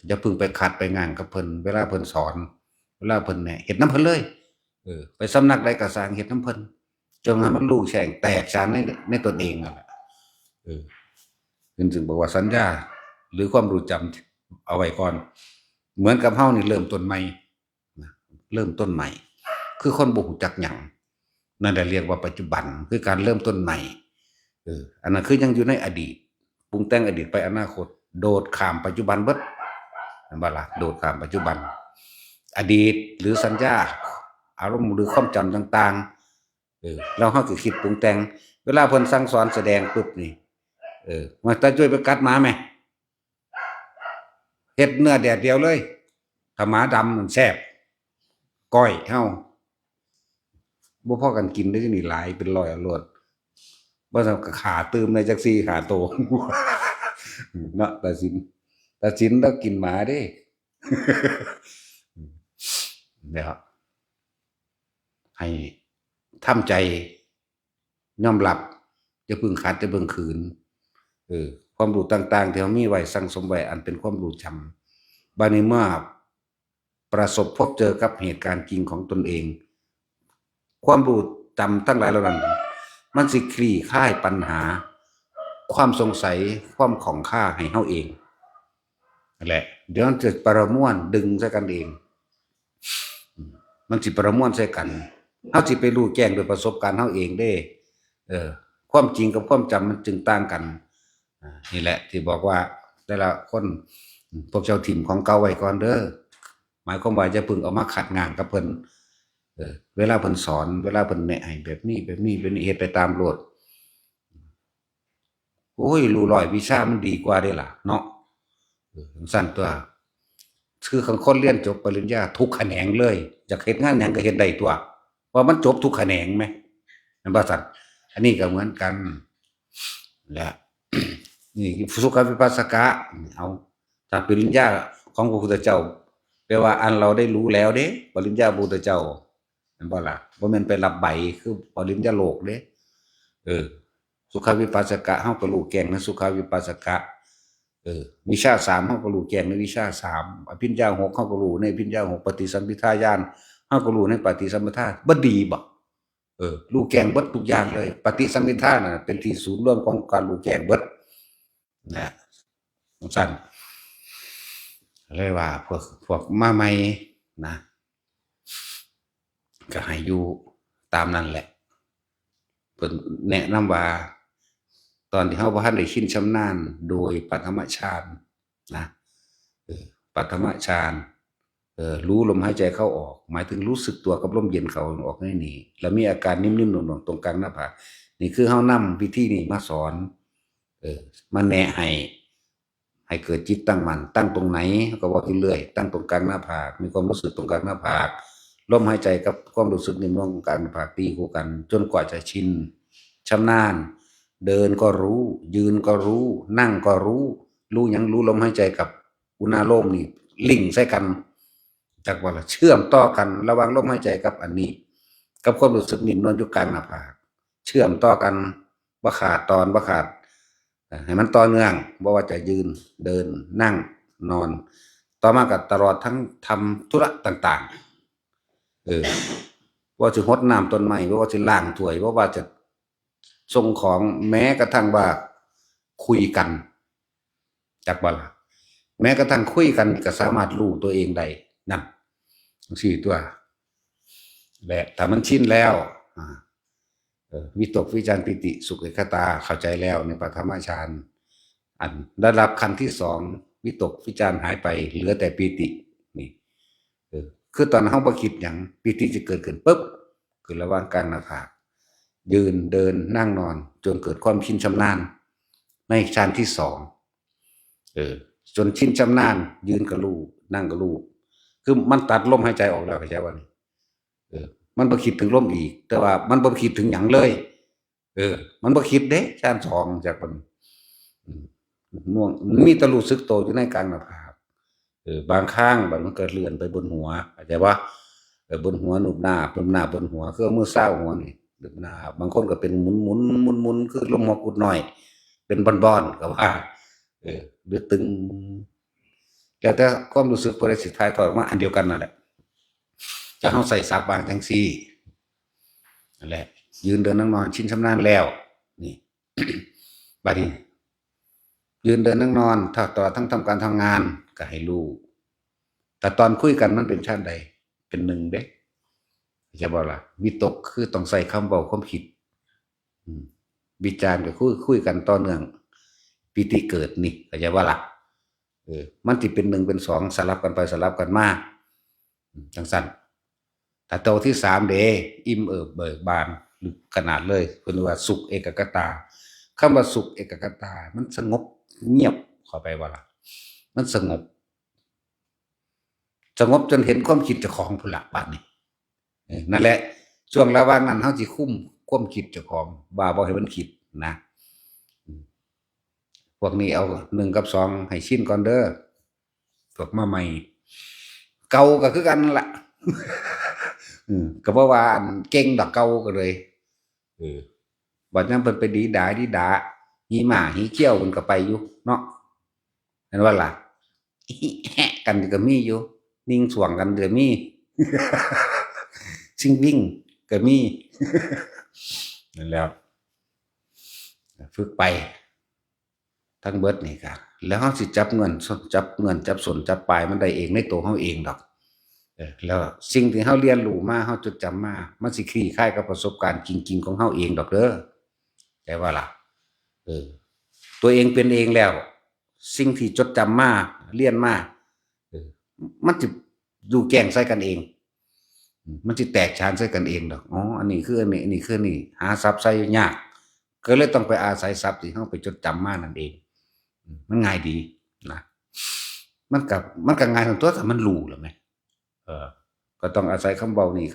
อย่าเพิ่งไปขัดไปงานกับเพิ่นเวลาเพิ่นสอนเวลาเพิ่นเนี่ยเฮ็ดน้ำเพิ่นเลยไปสำนักใดก็สร้างเฮ็ดน้ำเพิ่นจนให้มันรู้แจ้งแตกฉานในตนเองนั่นแหละจึงบอกว่าสัญญาหรือความรู้จำเอาไว้ก่อนเหมือนกับเฮานี่เริ่มต้นใหม่เริ่มต้นใหม่คือคนบ่รู้จักหยังนั่นแหละเรียกว่าปัจจุบันคือการเริ่มต้นใหม่อันนั้นคือยังอยู่ในอดีตปรุงแต่งอดีตไปอนาคตโดดข้ามปัจจุบันเบิดนั่นบ่ล่ะโดดข้ามปัจจุบันอดีตหรือสัญญาอารมณ์หรือความจำต่างๆเราเฮาก็คิดปรุงแต่งเวลาเพิ่นสั่งสอนแสดงปุ๊บนี่มาตาช่วยไปกัดหมาแม่เฮ็ดเนื้อแดดเดียวเลยถ้าหมาดำมันแซ่บก้อยเฮาบ่พอกันกินได้นี่หลายเป็นร้อยเอาโลดบ่ซั้นก็ขาตื่มในจัก4ขาโตเนาะตาสินแล้วกินหมาเด้เดี๋ยวให้ทำใจยอมรับอย่าเพิ่งขัดอย่าเพิ่งขืนความรู้ต่างๆที่เรามีไว้สั่งสมไว้อันเป็นความรู้จำบัดนี้เมื่อประสบพบเจอกับเหตุการณ์จริงของตนเองความรู้จำทั้งหลายเหล่านั้นมันสิคลี่คลายปัญหาความสงสัยความของข้าให้เฮาเองนั่นแหละเดี๋ยวมันจะประมวลดึงใส่กันเองมันสิประมวลใส่กันเฮาสิไปรู้แจ้งโดยประสบการณ์เฮาเองเด้ความจริงกับความจำมันจึงต่างกันนี่แหละที่บอกว่าแต่ละคนพวกเจ้าถิ่นของเก่าไว้ก่อนเด้อหมายความว่าจะพึงเอามาขัดงานกับเพิ่นเวลาเพิ่นสอนเวลาเพิ่นแนะให้แบบนี้เป็นเฮ็ดไปตามโลดโอ้ยรู้ร้อยวิชามันดีกว่าเด้ล่ะเนาะสั่นตัวคือคนเรียนจบปริญญาทุกแขนงเลยอยากเฮ็ดงานหยังก็เฮ็ดได้ตัวว่ามันจบทุกแขนงไหมนั่นบ่สั่นอันนี้ก็เหมือนกันแหละนี่สุขวิปัสสกะเอาถ้าปริญญาของพระพุทธเจ้าแปลว่าอันเราได้รู้แล้วเด้ปริญญาพระพุทธเจ้าแม่นบ่ล่ะบ่แม่นไปรับใบคือปริญญาโลกเด้สุขวิปัสสกะเฮาก็รู้แก่งในสุขวิปัสสกะวิชา3เฮาก็รู้แก่งในวิชา3อภิญญา6เฮาก็รู้ในอภิญญา6ปฏิสัมภิทาญาณเฮาก็รู้ในปฏิสัมภิทาบ่ดีบ่รู้แก่งเบิดทุกอย่างเลยปฏิสัมภิทาน่ะเป็นที่ศูนย์รวมของการรู้แก่งเบิดนะสั่นเลยว่าพวกมาใหม่นะก็ให้อยู่ตามนั้นแหละเพิ่นแนะนำว่าตอนที่เฮาบ่ทันได้ชินชำนาญโดยปฐมฌานนะปฐมฌานรู้ลมหายใจเข้าออกหมายถึงรู้สึกตัวกับลมเย็นเข้าออกในนี้แล้วมีอาการนิ่มๆหน่วงๆตรงกลางหน้าผากนี่คือเฮานำวิธีนี้มาสอนมาแนะให้เกิดจิตตั้งมั่นตั้งตรงไหนก็ว่าเรื่อยตั้งตรงกลางหน้าผากมีความรู้สึกตรงกลางหน้าผากลมหายใจกับความรู้สึกนิ่มๆตรงกลางหน้าผากตีคู่กันจนกว่าจะชินชำนาญเดินก็รู้ยืนก็รู้นั่งก็รู้หยังรู้ลมหายใจกับอุณาโลมนี่ลิงก์ใส่กันจากว่าเชื่อมต่อกันระหว่างลมหายใจกับอันนี้กับความรู้สึกนิ่มนวลอยู่กลางหน้าผากเชื่อมต่อกันบ่ขาดตอนบ่ขาดให้มันต่อเนื่องบ่ว่าจะยืนเดินนั่งนอนต่อมาก็ตลอดทั้งทำธุระต่างๆว่าจะรดน้ำต้นไม้ว่าจะล้างถ้วยว่าจะส่งของแม้กระทั่งว่าคุยกัน จักบ่ล่ะแม้กระทั่งคุยกันก็สามารถรู้ตัวเองได้นั่นสี่ตัวแหละถ้ามันชินแล้ววิตกวิจารปิติสุขเอกตาเข้าใจแล้วในปฐมฌานอันระดับขั้นที่สองวิตกวิจารหายไปเหลือแต่ปิตินี่คือตอนเฮาบ่คิดหยังปิติจะเกิดขึ้นปุ๊บคือระหว่างกลางหน้าผากยืนเดินนั่งนอนจนเกิดความชินชำนาญในฌานที่สองจนชินชำนาญยืนก็รู้นั่งก็รู้คือมันตัดลมหายใจออกแล้วเข้าใจว่านี่มันบ่คิดถึงลมอีกแต่ว่ามันบ่คิดถึงหยังเลยมันบ่คิดเด้ฌานสองจากมันม่วงมีแต่รู้สึกตัวอยู่ในกลางหน้าผากบางครั้งมันก็เลื่อนไปบนหัวเข้าใจว่าบนหัวหนุบหน้าบนหัวคือเอามือเศร้าหัวนี่หนุบหน้าบางคนก็เป็นหมุนคือลมหัวกุดหน่อยเป็นบอนๆก็ว่าหรือตึงแล้วแต่ความรู้สึกพอได้สิทายทอดมาอันเดียวกันนั่นแหละจะเฮาใส่ซับบางจังซี่นั่นแหละยืนเดินนั่งนอนชินชำนาญแล้วนี่ บัดนี้ยืนเดินนั่งนอนถ้าต่อทั้งทำการทำงานก็ให้รู้แต่ตอนคุยกันมันเป็นชาติใดเป็นหนึ่งเด้จะบอกล่ะวิตกคือต้องใส่คำเบาความคิดวิจารณ์ก็คุยกันต่อเนื่องปิติเกิดนี่ก็จะว่าล่ะมันที่เป็นหนึ่งเป็นสองสลับกันไปสลับกันมาจังสั้นแต่ตัวที่สามเดอิ่มเบิกบานหรือขนาดเลยเป็นว่าสุขเอกกตาคำว่าสุขเอกกตามันสงบเงียบเข้าไปว่าล่ะมันสงบจนเห็นความคิดเจ้าของพุ่นละบาดนี้นั่นแหละช่วงระหว่างนั้นเฮาสิคุ้มความคิดเจ้าของบ่ให้มันคิดนะพวกนี้เอา1 กับ 2ให้ชินก่อนเด้อพวกมาใหม่เก่าก็คือกันล่ะก็บ่ว่าเก่งดอกเก่าก็เลยบัดนั้นเพิ่นไปดีดาหีหมาหีเขี้ยวเพิ่นก็ไปอยู่เนาะเห็นว่าล่ะแฮะกันก็มีอยู่นิ่งสวงกันก็มีซิ่งวิ่งก็มีนั่นแล้วฝึกไปทั้งเบิดนี่ค่ะแล้วเฮาสิจับเงินจับสนจับปลายมันได้เองในตัวเฮาเองดอกแล้วสิ่งที่เฮาเรียนรู้มาเฮาจดจำมามันสิคลี่คลายกับประสบการณ์จริงๆของเฮาเองดอกเด้อแต่ว่าล่ะตัวเองเป็นเองแล้วสิ่งที่จดจำมาเรียนมามันสิอยู่แจ้งใส่กันเองมันสิแตกฉานใส่กันเองดอกอ๋ออันนี้คืออันนี้อันนี้คืออันนี้หาทรัพย์ใส่ยากก็เลยต้องไปอาศัยทรัพย์ที่เฮาไปจดจำมานั่นเองมันง่ายดีนะมันก็ง่ายทั้งตัวแต่มันรู้แล้วแม่ก็ต้องอาศัยคำเว้านี่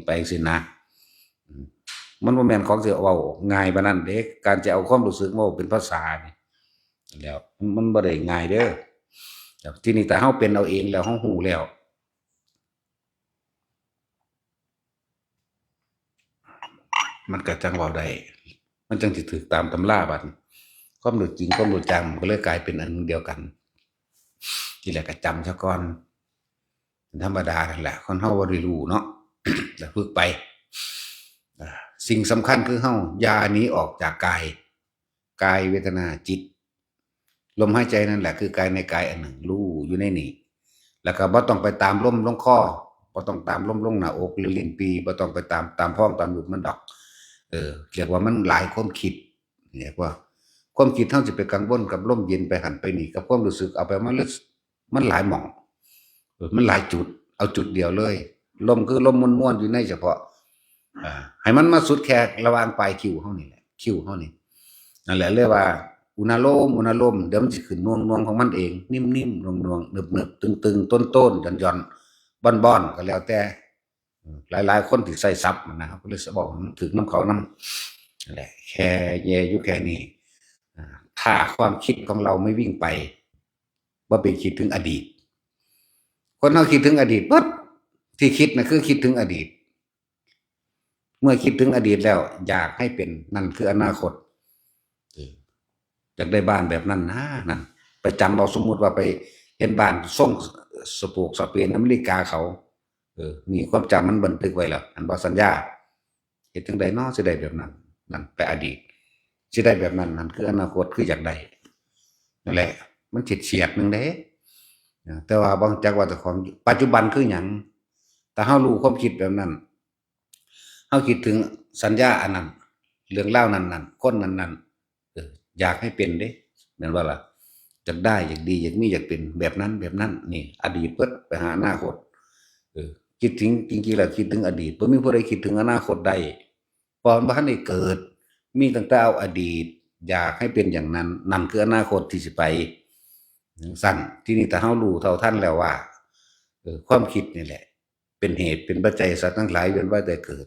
ไปจังซี่นะมันบ่แม่นของสิเว้าง่ายปานนั้นเด้การจะเอาความรู้สึกมาเว้าเป็นภาษานี่แล้วมันบ่ได้ง่ายเด้อแต่ทีนี้ถ้าเฮาเป็นเอาเองแล้วเฮารู้แล้วมันก็จังเว้าได้มันจังสิถูกตามตำราบัดความรู้จริงความรู้จังก็เลยกลายเป็นอันเดียวกันทีแรกก็จำซะก่อนธรรมดานั่นแหละคนเฮาบ่ได้รู้เนาะ แล้วฝึกไปสิ่งสำคัญคือเฮาอย่าหนีออกจากกายเวทนาจิตลมหายใจนั่นแหละคือกายในกายอันหนึ่งรู้อยู่ในนี้แล้วก็บ่ต้องไปตามลมลงคอบ่ต้องตามลมลงหน้าอกหรือลิ้นปีบ่ต้องไปตามท้องตามรูปมันดอกเรียกว่ามันหลายความคิดเรียกว่าความคิดเฮาสิไปกังวลกับลมเย็นไปหันไปนี่กับความรู้สึกเอาไปมันหลายหม่องมันหลายจุดเอาจุดเดียวเลยลมคือลมม่วนๆอยู่ในเฉพาะให้มันมาสุดแค่ระหว่างปลายคิ้วเฮานี่แหละคิ้วเฮานี่นั่นแหละเรียกว่าอุณาโลมเดี๋ยวมันสิขึ้นน่วงๆของมันเองนิ่มๆน่วงๆเนิบๆตึงๆต้นๆหย่อนๆบ่อนๆก็แล้วแต่หลายๆคนที่ใช้ศัพท์นะครับก็เลยสิบอกมันถึงน้ำเขานำนั่นแหละแค่แย่อยู่แค่นี้ถ้าความคิดของเราไม่วิ่งไปบ่ไปคิดถึงอดีตคนเฮาคิดถึงอดีตปึ๊บที่คิดน่ะคือคิดถึงอดีตเมื่อคิดถึงอดีตแล้วอยากให้เป็นนั่นคืออนาคตอยากได้บ้านแบบนั้นนะนั่นไปจำเอาสมมุติว่าไปเห็นบ้านทรงสโปกสเปนอเมริกาเขานี่ความจำมันบันทึกไว้แล้วอันบ่สัญญาเฮ็ดจังได๋เนาะสิได้แบบนั้นนั่นไปอดีตสิได้แบบนั้นนั่นคืออนาคตคืออยากได้นั่นแหละ มันเฉียดๆนึงเด้แต่ว่าบางจักว่าเจ้าของปัจจุบันคือหยังแต่เฮารู้ความคิดแบบนั้นเฮาคิดถึงสัญญาอันนั้นเรื่องราวนั้นๆคนนั้นๆอยากให้เป็นเด้แม่นบ่ล่ะอยากได้อยากดีอยากมีอยากเป็นแบบนั้นแบบนั้นนี่อดีตเบิดไปหาอนาคตเออคิดถึงจริงๆแล้วคิดถึงอดีตบ่มีผู้ใดคิดถึงอนาคตได้เพราะมันบ่ทันได้เกิดมีตั้งแต่เอาอดีตอยากให้เป็นอย่างนั้นนั่นคืออนาคตที่สิไปสั้นทีนี้ถ้าเฮารู้เท่าทันแล้วว่าความคิดนี่แหละเป็นเหตุเป็นปัจจัยสัตว์ทั้งหลายเวียนว่ายแต่เกิด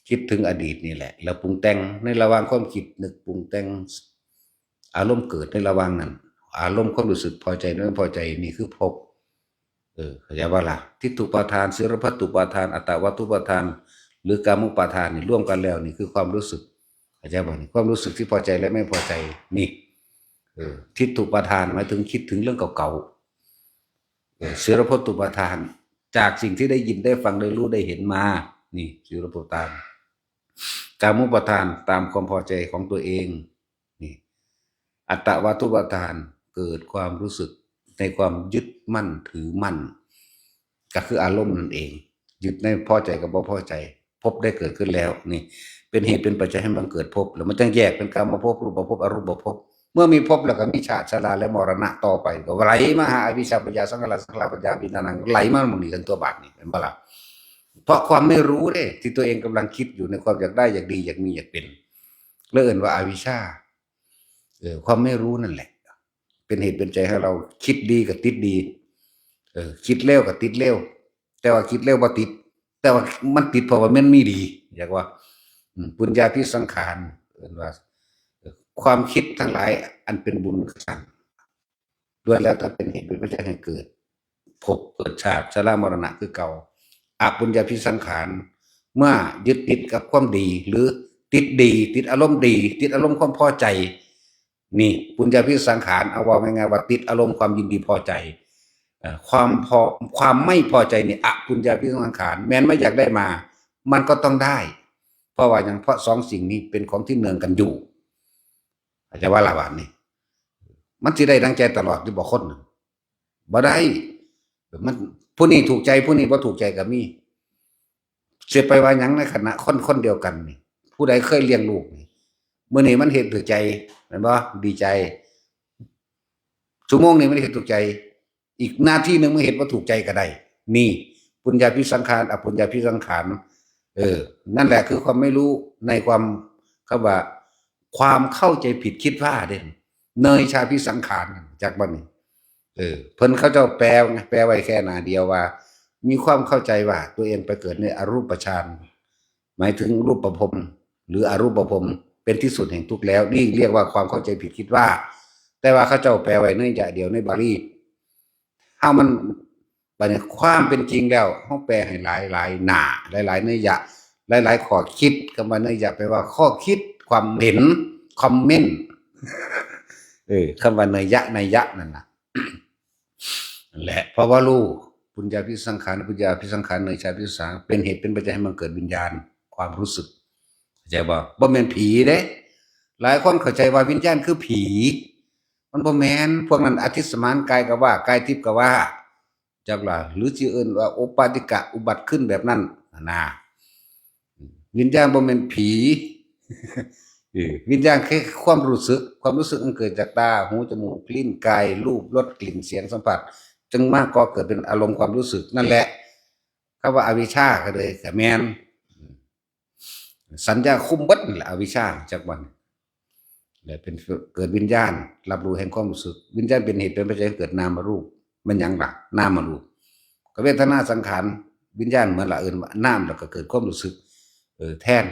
คิดถึงอดีตนี่แหละแล้วปรุงแต่งในระหว่างความคิดนึกปรุงแต่งอารมณ์เกิดในระหว่างนั้นอารมณ์ความรู้สึกพอใจไม่พอใจนี่คือภพเข้าใจว่าล่ะทิฏฐุปาทานศิรพัตตุปาทานอัตตวัตถุปาทานหรือกามุปาทานนี่ร่วมกันแล้วนี่คือความรู้สึกเข้าใจบ่นี่ความรู้สึกที่พอใจและไม่พอใจนี่ทิฏฐุปาทานหมายถึงคิดถึงเรื่องเก่าๆศิรพัตตุปาทานจากสิ่งที่ได้ยินได้ฟังได้รู้ได้เห็นมานี่ศิรพัตตุปาทานกามุปาทานตามความพอใจของตัวเองนี่อัตตวัตถุปาทานเกิดความรู้สึกในความยึดมั่นถือมั่นก็คืออารมณ์นั่นเองยึดในพอใจกับบ่พอใจภพได้เกิดขึ้นแล้วนี่เป็นเหตุเป็นปัจจัยให้มันเกิดภพแล้วมันจึงแยกเป็นกรรมภพรูปภพอรูปภพเมื่อมีภพแล้วก็มีชาติชราและมรณะต่อไปก็ไหลมาหาอวิชชาปัญญาสังขารสังขารปัญญาวิญญาณังไหลมาหมุนนี่กันตัวบาทนี่เป็นบ่ล่ะเพราะความไม่รู้เด้ที่ตัวเองกำลังคิดอยู่ในความอยากได้อยากดีอยากมีอยากเป็นเรียกว่าอวิชชาความไม่รู้นั่นแหละเป็นเหตุเป็นใจให้เราคิดดีกับติดดีคิดเร็วกับติดเร็วแต่ว่าคิดเร็วบ่ติดแต่ว่ามันติดเพราะว่ามันมีดีอยากว่าปุญญาภิสังขารว่าความคิดทั้งหลายอันเป็นบุญสั่งด้วยแล้วถ้าเป็นเหตุเป็นปัจจัยให้เกิดภพเกิดชาติชรามรณะคือเก่าอปุญญาภิสังขารเมื่อยึดติดกับความดีหรือติดดีติดอารมณ์ดีติดอารมณ์ความพอใจนี่ปุญญาภิสังขารเอาว่าง่ายๆว่าติดอารมณ์ความยินดีพอใจความไม่พอใจนี่อปุญญาภิสังขารแม้นไม่อยากได้มามันก็ต้องได้เพราะว่าอย่างเพราะสองสิ่งนี้เป็นของที่เนืองกันอยู่อาจจะว่าละบาทนี่มันสิได้ดังใจตลอดที่บอกคนบ่ได้มันผู้นี้ถูกใจผู้นี้บ่ถูกใจก็มีเสียไปว่าหยังในขณะคนเดียวกันนี่ผู้ใดเคยเลี้ยงลูกนี่มื้อนี้มันเฮ็ดถูกใจแม่นบ่ดีใจชั่วโมงนี้มันเฮ็ดถูกใจอีกนาทีนึงมันเฮ็ดบ่ถูกใจก็ได้นี่ปุญญาภิสังขารอปุญญาภิสังขารนั่นแหละคือความไม่รู้ในความคำว่าความเข้าใจผิดคิดว่าเด่นเนยชาภิสังขารจากบ้านนี้เพิ่นเขาเจ้าแปลไว้แค่หน้าเดียวว่ามีความเข้าใจว่าตัวเองไปเกิดในอรูปฌานหมายถึงรูปภพหรืออรูปภพเป็นที่สุดแห่งทุกข์แล้วนี่เรียกว่าความเข้าใจผิดคิดว่าแต่ว่าเขาเจ้าแปลไว้ในอย่างเดียวในบาลีเฮามันบัดนี้ความเป็นจริงแล้วเฮาแปลให้หลายๆหน้าหลายๆนัยยะหลายๆข้อคิดคำว่านัยยะแปลว่าข้อคิดความเห็นคอมเมนต์คำว่านัยยะนั่นน่ะนั่นแหละเพราะว่ารู้ปุญญาภิสังขารปุญญาภิสังขารเนยชาภิสังเป็นเหตุเป็นปัจจัยให้มันเกิดวิญญาณความรู้สึกเข้าใจบ่แม่นผีเด้หลายคนเข้าใจว่าวิญญาณคือผีมันบ่แม่นพวกนั้นอธิสมานกายก็ว่ากายทิพย์ก็ว่าจักล่ะหรือสิเอิ้นว่าโอปาติกะอุบัติขึ้นแบบนั้นนะวิญญาณบ่แม่นผีวิญญาณแค่ความรู้สึกมันเกิดจากตาหูจมูกลิ้นกายรูปรสกลิ่นเสียงสัมผัสจึงมากก็เกิดเป็นอารมณ์ความรู้สึกนั่นแหละคำว่าอวิชชาก็เลยก็แม่นสัญญาคุมเบิดนั่นแหละอวิชชาจากวันเลยเป็นเกิดวิญญาณรับรู้แห่งความรู้สึกวิญญาณเป็นเหตุเป็นปัจจัยให้เกิดนามรูปมันหยังล่ะนามรูปก็เวทนาสังขารวิญญาณเหมือนละเอิ้นว่านามแล้วก็เกิดความรู้สึกแทน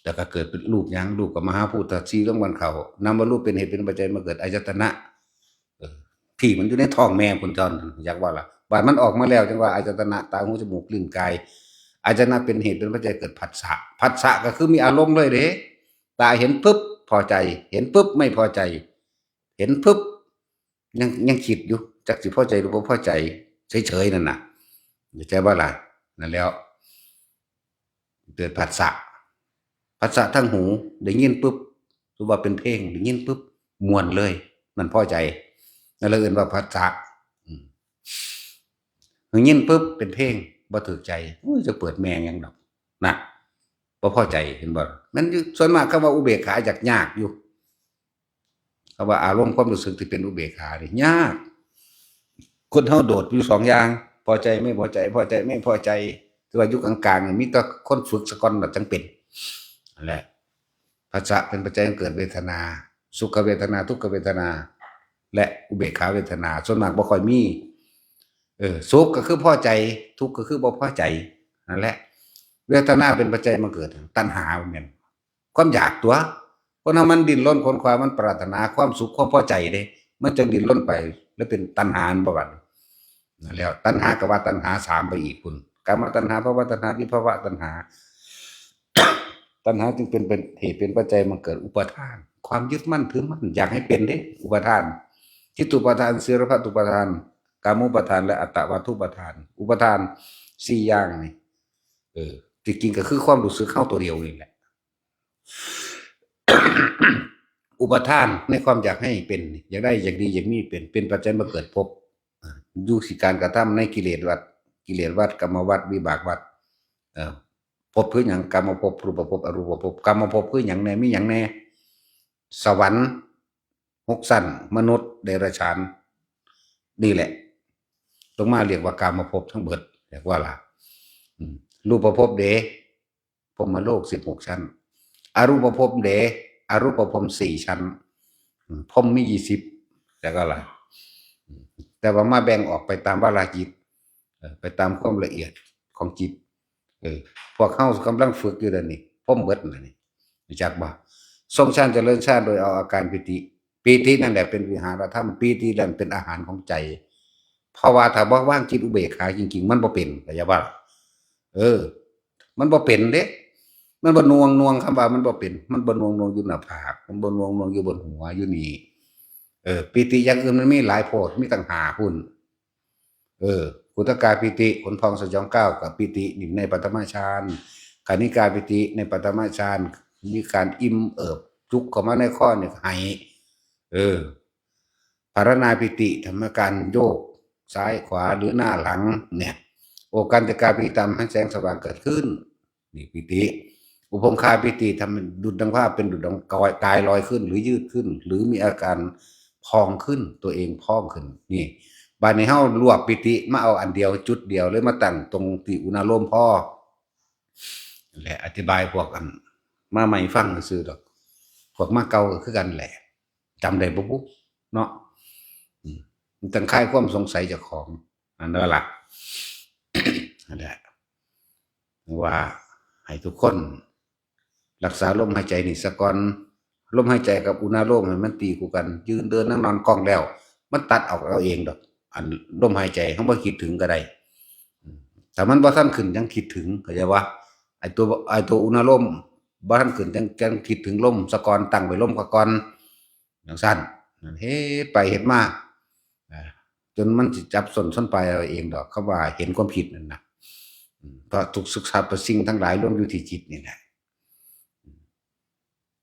แล้วก็เกิดเป็นรูปหยังรูปกับมหาภูตสีรางวัลเขานามรูปเป็นเหตุเป็นปัจจัยมาเกิดอายตนะที่มันอยู่ในท้องแม่พุ่นจอนอยากว่าล่ะบาดมันออกมาแล้วจังว่าอายตนะตาหูจมูกลิ้นกายอายตนะเป็นเหตุเป็นปัจจัยเกิดผัสสะก็คือมีอารมณ์เลยเด้ตาเห็นปุ๊บพอใจเห็นปุ๊บไม่พอใจเห็นปุ๊บยังคิดอยู่จักสิพอใจหรือบ่พอใจเฉยๆนั่นน่ะเข้าใจบ่ล่ะนั่นแล้วเกิดผัสสะทั้งหูได้ยินปุ๊บรู้ว่าเป็นเพลงได้ยินปุ๊บม่วนเลยมันพอใจ นั่นเลยเอิ้นว่าผัสสะอืมยินปุ๊บเป็นเพลงบ่ถูกใจโอ้ยจะเปิดแม่งหยังดอกนะบ่พอใจเห็นบ่มันส่วนมากคำว่าอุเบกขายากอยู่คำว่าอารมณ์ความรู้สึกที่เป็นอุเบกขานี่ยากคนเฮาโดดอยู่2อย่างพอใจไม่พอใจพอใจไม่พอใจคือว่าอยู่กลางๆนี่มีแต่คนฝึกซะก่อนแล้วจังเป็นนั่นแหละผัสสะเป็นปัจจัยให้เกิดเวทนาสุขเวทนาทุกขเวทนาและอุเบกขาเวทนาส่วนมากบ่ค่อยมีสุขก็คือพอใจทุกข์ก็คือบ่พอใจนั่นแหละเวทนาเป็นปัจจัยมาเกิดตัณหาเหมือนกันความอยากตัวคนเฮามันดิ้นรนขวนขวายมันปรารถนาความสุขความพอใจเด้มันจึงดิ้นรนไปแล้วเป็นตัณหาบ่บัดนั่นแล้วตัณหาก็ว่าตัณหา3ไปอีกพุ่นกามตัณหาภวตัณหาวิภวตัณหาตัณหาจึงเป็นเหตุเป็นปัจจัยมาเกิดอุปาทานความยึดมั่นถือมั่นอยากให้เป็นเด้อุปาทานจิตุปาทานศีลพัตตุปาทานกามุปาทานและอัตตวัตถุปาทานอุปาทาน4อย่างนี่จริงๆก็คือความรู้สึกเข้าตัวเดียวนี่แหละ อุปทานในความอยากให้เป็นอยากได้อยากดีอยากมีเป็นปัจจัยมาเกิดภพอยู่ที่การกระทำในกิเลสวัฏกรรมวัฏวิบากวัฏภพคือหยังกรรมภพรูปภพอรูปภพกรรมภพคือหยังแน่มีหยังแน่สวรรค์6ชั้นมนุษย์เดรัจฉานนี่แหละตรงมาเรียกว่ากามภพทั้งเบิดเรียกว่าล่ะรูปภพเดพรหมโลก16ชั้นอรูปภพเดอรูปภพ4ชั้นพรหมมี20แล้วก็ล่ะแต่ว่ามาแบ่งออกไปตามวาระจิตไปตามความละเอียดของจิตพวกเข้ากำลังฝึกอยู่เดี๋ยวนี้พรหมเบิดนี่รู้จักบ่ทรงฌานเจริญฌานโดยเอาอาการปิตินั่นแหละเป็นวิหารธรรมปิตินั่นเป็นอาหารของใจเพราะว่าถ้าบ่ว่างจิตอุเบกขาจริงๆมันบ่เป็นเข้าใจบ่มันบ่เป็นเด้มันบ่นวงคำว่ามันบ่เป็นมันบ่นวงอยู่หน้าผากมันบ่นวงอยู่บนหัวอยู่นี่ปิติอย่างอื่นมันมีหลายโพดมีตั้ง5หุ่นกุตกาปิติขนพองสยองก้าวกับปิตินี่ในปฐมฌานคณิกาปิติในปฐมฌานมีการอิ่มเอิบจุกเข้ามาในข้อเนี่ยให้ภารณาปิติทำการโยกซ้ายขวาหรือหน้าหลังเนี่ยโอกันตกาปิติทำให้แสงสว่างเกิดขึ้นนี่ปิติอุปงคาปิติทำดุจดังภาพเป็นดุจดังกายลอยขึ้นหรือยืดขึ้นหรือมีอาการพองขึ้นตัวเองพองขึ้นนี่บาดนี้เฮารวบปิติมาเอาอันเดียวจุดเดียวเลยมาตั้งตรงที่อุณาโลมพ่อแหละอธิบายพวกกันมาใหม่ฟังซื่อดอกพวกมาเก่าก็คือกันแหละจำได้บ่ปุ๊เนาะมันตั้งค่ายความสงสัยเจ้าของอันนั้นล่ะนั่นแหละว่าให้ทุกคนรักษาลมหายใจนี่ซะก่อนลมหายใจกับอุณาโลมมันตีคู่กันยืนเดินนั่งนอนกล้องแล้วมันตัดออกเอาเองดอกอันลมหายใจเขาบ่คิดถึงก็ได้แต่มันบ่ทันขึ้นยังคิดถึงเข้าใจว่าไอ้ตัวอุณาโลมบ่ทันขึ้นจังคิดถึงลมซะก่อนตั้งไว้ลมก่อนจังซั่นเฮ็ดไปเฮ็ดมาจนมันสิจับส้นปลายเอาเองดอกคำว่าเห็นความผิดนั่นน่ะเพราะทุกศึกษาประสิ่งทั้งหลายล้วนอยู่ที่จิตนี่แหละ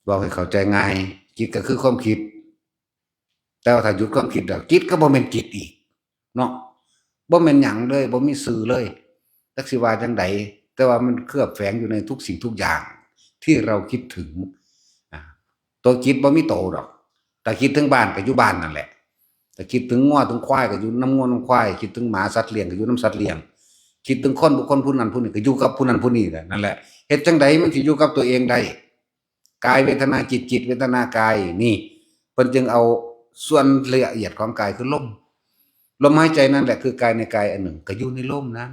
บอกให้เข้าใจง่ายจิตก็คือความคิดแต่ว่าถ้าหยุดความคิดแล้วจิตก็บ่แม่นจิตอีกเนาะบ่แม่นหยังเลยบ่มีสื่อเลยจักสิว่าจังไดแต่ว่ามันเคลือบแฝงอยู่ในทุกสิ่งทุกอย่างที่เราคิดถึงตัวจิตบ่มีโตดอกแต่คิดถึงบ้านก็อยู่บ้านนั่นแหละแต่คิดถึงงัวถึงควายก็อยู่น้ำงัวน้ำควายคิดถึงหมาสัตว์เลี้ยงก็อยู่น้ำสัตว์เลี้ยงคิดถึงคนบุคคลผู้นั้นผู้นี้ก็อยู่กับผู้นั้นผู้นี้แหละนั่นแหละเฮ็ดจังไดมันสิอยู่กับตัวเองได้กายเวทนาจิตเวทนากายนี่เพิ่นจึงเอาส่วนละเอียดของกายคือลมหายใจนั่นแหละคือกายในกายอันหนึ่งก็อยู่ในลมนั้น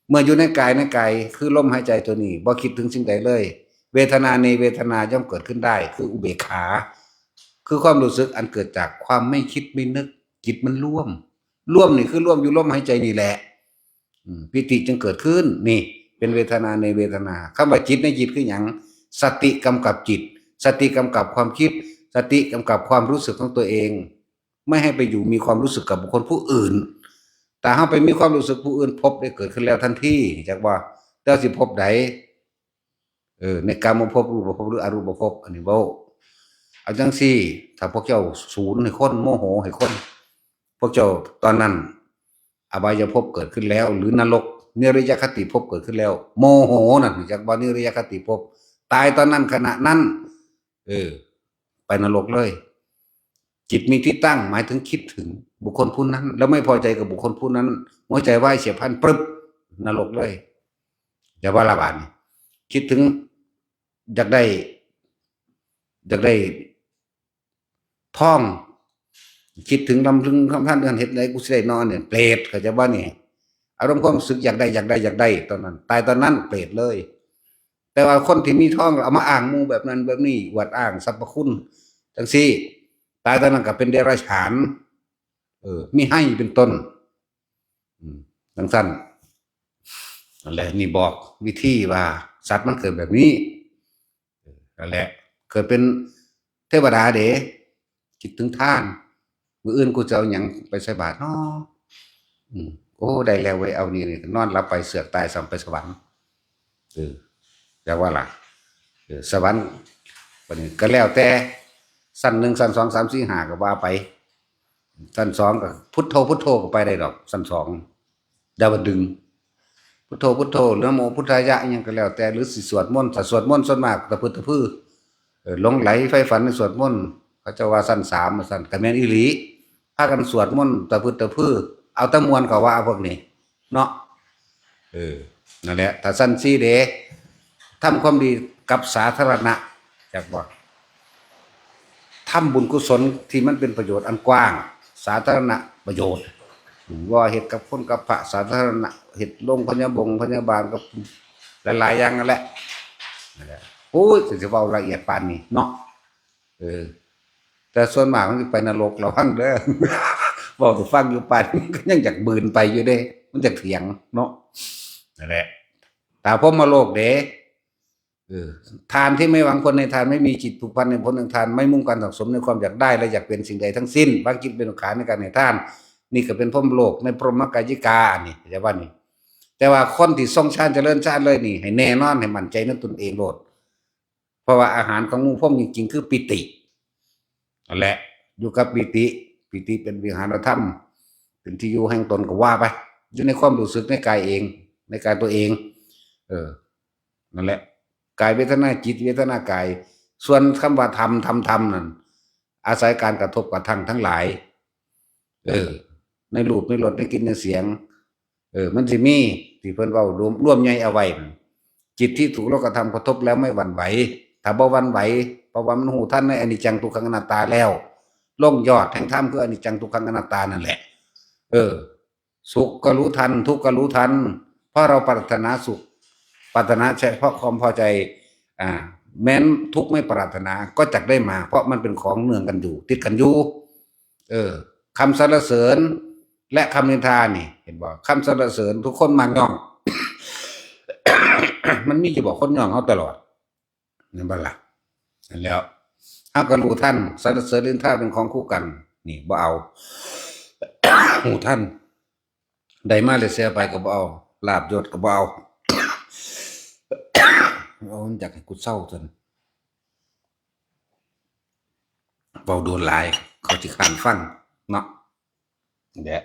เมื่ออยู่ในกายคือลมหายใจตัวนี้บ่คิดถึงสิ่งใดเลยเวทนาในเวทนาย่อมเกิดขึ้นได้คืออุเบกขาคือความรู้สึกอันเกิดจากความไม่คิดไม่นึกจิตมันร่วมนี่คือร่วมอยู่ลมหายใจนี่แหละปิติจึงเกิดขึ้นนี่เป็นเวทนาในเวทนาคำว่าจิตในจิตคือหยังสติกำกับจิตสติกำกับความคิดสติกำกับความรู้สึกของตัวเองไม่ให้ไปอยู่มีความรู้สึกกับบุคคลผู้อื่นแต่เฮาไปมีความรู้สึกผู้อื่นพบได้เกิดขึ้นแล้วทันทีจักว่าแต่สิพบใดในกามภพรูปภพหรืออรูปภพอันนี้เว้าเอาจังซี่ถ้าพวกเจ้าศูนย์ให้คนโมโหให้คน วกเจ้าตอนนั้นอบายภพเกิดขึ้นแล้วหรือนรกนิรยคติภพเกิดขึ้นแล้วโมโหนั่นจากบ่นิรยคติภพตายตอนนั้นขณะนั้นไปนรกเลยจิตมีที่ตั้งหมายถึงคิดถึงบุคคลผู้นั้นแล้วไม่พอใจกับบุคคลผู้นั้นหัวใจวายเฉียบพลันปึ๊บนรกเลยอย่าว่าละบาดคิดถึงอยากได้ท่องคิดถึงลำลึงคำท่านเดือนเห็ดไรกูสิได้นอนเนี่ยเปรตเขาจะว่านี่อารมณ์ความรู้สึกอยากได้ตอนนั้นตายตอนนั้นเปรตเลยแต่ว่าคนที่มีท่องเอามาอ้างมูแบบนั้นแบบนี้อวดอ้างสรรพคุณจังซี่ตายตอนนั้นก็เป็นเดรัจฉานมีให้เป็นต้นจังสั้นนั่นแหละนี่บอกวิธีว่าสัตว์มันเกิดแบบนี้นั่นแหละเกิดเป็นเทวดาเด๋คิดถึงท่านมื้ออื่นกูจะเอาหยังไปใส่บาตรเนาะโอ้ได้แล้วเว้ยเอานี่นอนหลับไปเสือกตายสัมไปสวรรค์แต่ว่าล่ะสวรรค์บัดนี้ก็แล้วแต่สั้น1สั้น2 3 4 5ก็ว่าไปสั้น2ก็พุทโธก็ไปได้ดอกสั้น2ดาวดึงพุทโธนะโมพุทธายะอิหยังก็แล้วแต่หรือสิสวดมนต์ถ้าสวดมนต์ส่วนมากตะพึดตะพื้อหลงไหลไฟฝันในสวดมนต์เขาจะว่าสั้น3สั้นก็แม่นอีหลีพากันสวดมนต์ตะพึดตะพื้อเอาตะมวนก็ว่าพวกนี้เนาะนั่นแหละถ้าสั้น4เด้ทำความดีกับสาธารณะจักบ่ทำบุญกุศลที่มันเป็นประโยชน์อันกว้างสาธารณะประโยชน์ว่าเหตุกับคนกับพระสาธารณะเหตุลงพยาบาลกับหลายๆอย่างนั่นแหละโอ้ยจะเว้าละเอียดปานนี้เนาะแต่ส่วนมากมันสิไปนรกเราฟังเด้อเว้าให้ฟังอยู่ปานก็ยังอยากบืนไปอยู่เด้มันอยากเถียงเนาะนั่นแหละตาพรหมโลกเด้ทานที่ไม่หวังผลในทานไม่มีจิตผูกพันในผลของทานไม่มุ่งการสังสมในความอยากได้และอยากเป็นสิ่งใดทั้งสิ้นบางจิตเป็นขาในการให้ทานนี่ก็เป็นพรหมโลกในพรหมกายิกานี่จะว่านี่แต่ว่าคนที่ทรงฌานเจริญฌานเลยนี่ให้แน่นอนให้มั่นใจในตนเองโลดเพราะว่าอาหารของหมู่พรหมจริงๆคือปิตินั่นแหละอยู่กับปิติเป็นวิหารธรรมเป็นที่อยู่แห่งตนก็ว่าไปอยู่ในความรู้สึกในกายเองในกายตัวเองนั่นแหละกายเวทนาจิตเวทนากายส่วนคำว่าธรรมนั่นอาศัยการกระทบกระทั่งทั้งหลายในรูปในรสในกลิ่นในเสียงมันสิมีที่เพิ่นเว้ารวมใหญ่เอาไว้จิตที่ถูกโลกธรรมกระทบแล้วไม่หวั่นไหวถ้าบ่หวั่นไหวเพราะว่ามันหูท่านในอนิจจังทุกขังอนัตตาแล้วลงยอดแห่งธรรมคืออนิจจังทุกขังอนัตตานั่นแหละสุขก็รู้ทันทุกข์ก็รู้ทันเพราะเราปรารถนาสุขปรารถนาใช่เพราะความพอใจแม้นทุกข์ไม่ปรารถนาก็จักได้มาเพราะมันเป็นของเนื่องกันอยู่ติดกันอยู่คำสรรเสริญและคำนินทานี่เห็นบ่คำสรรเสริญทุกคนมักย่อง มันมีจะบอกคนย่องเขาตลอดนั่นบ่ล่ะนั่นแล้วเฮาก็รู้ท่านสรรเสริญนินทาเป็นของคู่กันนี่บ่เอา หูท่านได้มาเลยเสียไปก็บ่เอาลาภยศก็บ่เอาอยากให้กูเศร้าจนเบาโดนหลายเขาสิคานฟังเนาะเดี๋ยว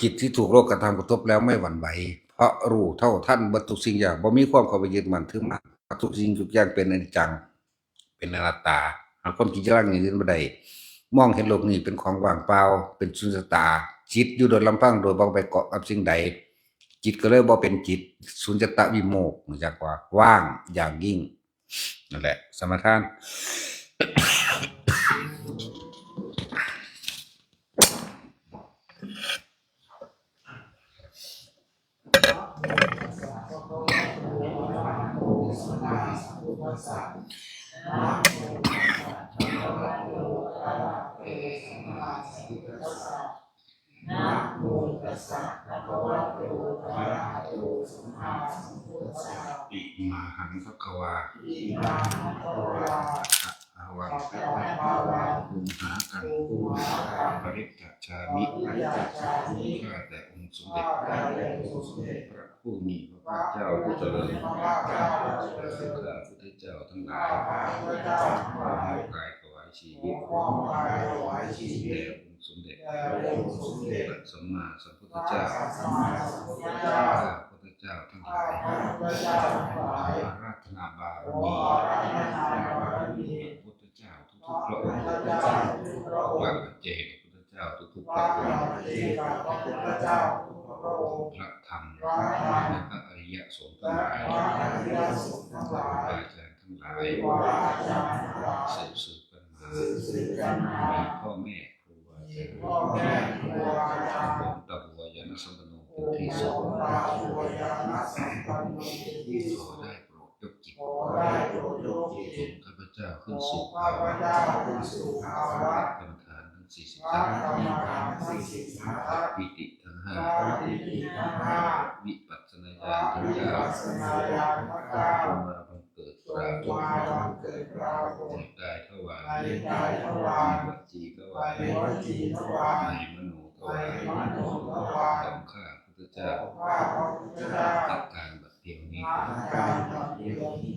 จิตที่ถูกโลกกระทำกระทบแล้วไม่หวั่นไหวเพราะรู้เท่าทันทุกสิ่งอย่างบ่มีความเข้าไปยึดมั่นถือมั่นทุกสิ่งทุกอย่างเป็นอนิจจังเป็นอนัตตาหากคนคิดจะร่างอย่างอื่นบ่ได้มองเห็นโลกนี้เป็นของว่างเปล่าเป็นสุญญตาจิตอยู่โดยลำพังโดยบ่ไปเกาะกับสิ่งใดจิตก็เลยบ่เป็นจิตสุญญตาวิโมกข์จากว่าว่างอย่างยิ่งนั่นแหละสมถะนะโมตัสสะภะคะวะโตอะระหะโตสัมมาสัมพุทธัสสะอิมาหังภะคะวาอะวังกุมหากันปริจจชามิข้าแต่องค์สมเด็จพระผู้มีพระภาคเจ้าผู้เจริญข้าพุทธเจ้าทั้งหลายขอให้กายถวายชีวิตแด่ ค์สมเด็จ แด่องค์สมเด็จ พระสัมมาสัมพุทธเจ้า พระสัมมาสัมพุทธเจ้า ข้าพุทธเจ้าทั้งหลาย ข้าพระเจ้าทั้งหลาย อาราธนาบาร ขอ มี อาราธนาบารมี พระพุทธเจ้าทุกๆพระองค์ พระเจ้าทุกพระอง พระ ค์ ปัจเจกพุทธเจ้าทุกๆ พ พ ระ ระองค์ ปัจเจกพระพุทธเจ้าทุกพระองค์ พระธรรม พระธรรม และพระอริยสงฆ์ทั้ง และ หลาย พระอริยสงฆ์ทั้งหลาย อาจารย์ทั้งหลาย ครูบาอาจารย์ทั้งหลาย สืบกันมา สืบกันมา มีพ่อแม่ครูบาอา มี จารย์ พ่อแม่ครูบาอาจารย์ หลวงตาบัวยานสัมปันโน โอ้ เป็นที่ โห สุด ตาบัวยาณสัมปันโนที่ ข สุ อ ด ได้โปรดยกจิต ขอได้โปรดยกจิต ข้าพเจ้าขึ้ ข น อ สู่ ข้า ภา พ วะ เจ้าขึ้นสู่ภาวะ กรรมฐานทั้ง40 พระ ทัศ กรรมฐานทั้งสิบทัศ ปิติทั้ง พ 5 ระปิติทั้งห้า วิปัสสนา พ ญา ระ ณทั้ง วิปัสสนาญาณทั้งเก้า 9มาบังเกิด จ ปราง กฏ มาบังเกิดปรากฏ ในกายทวาร ในกายทวาร ในวจีทวาร ในวจีทวาร ในมโนทวาร ในมโนทวาร ของข้าพุทธเจ้า ข้าพระพุทธเจ้า ตัดการบัดเดียวนี้ อาการบัดเดียวนี้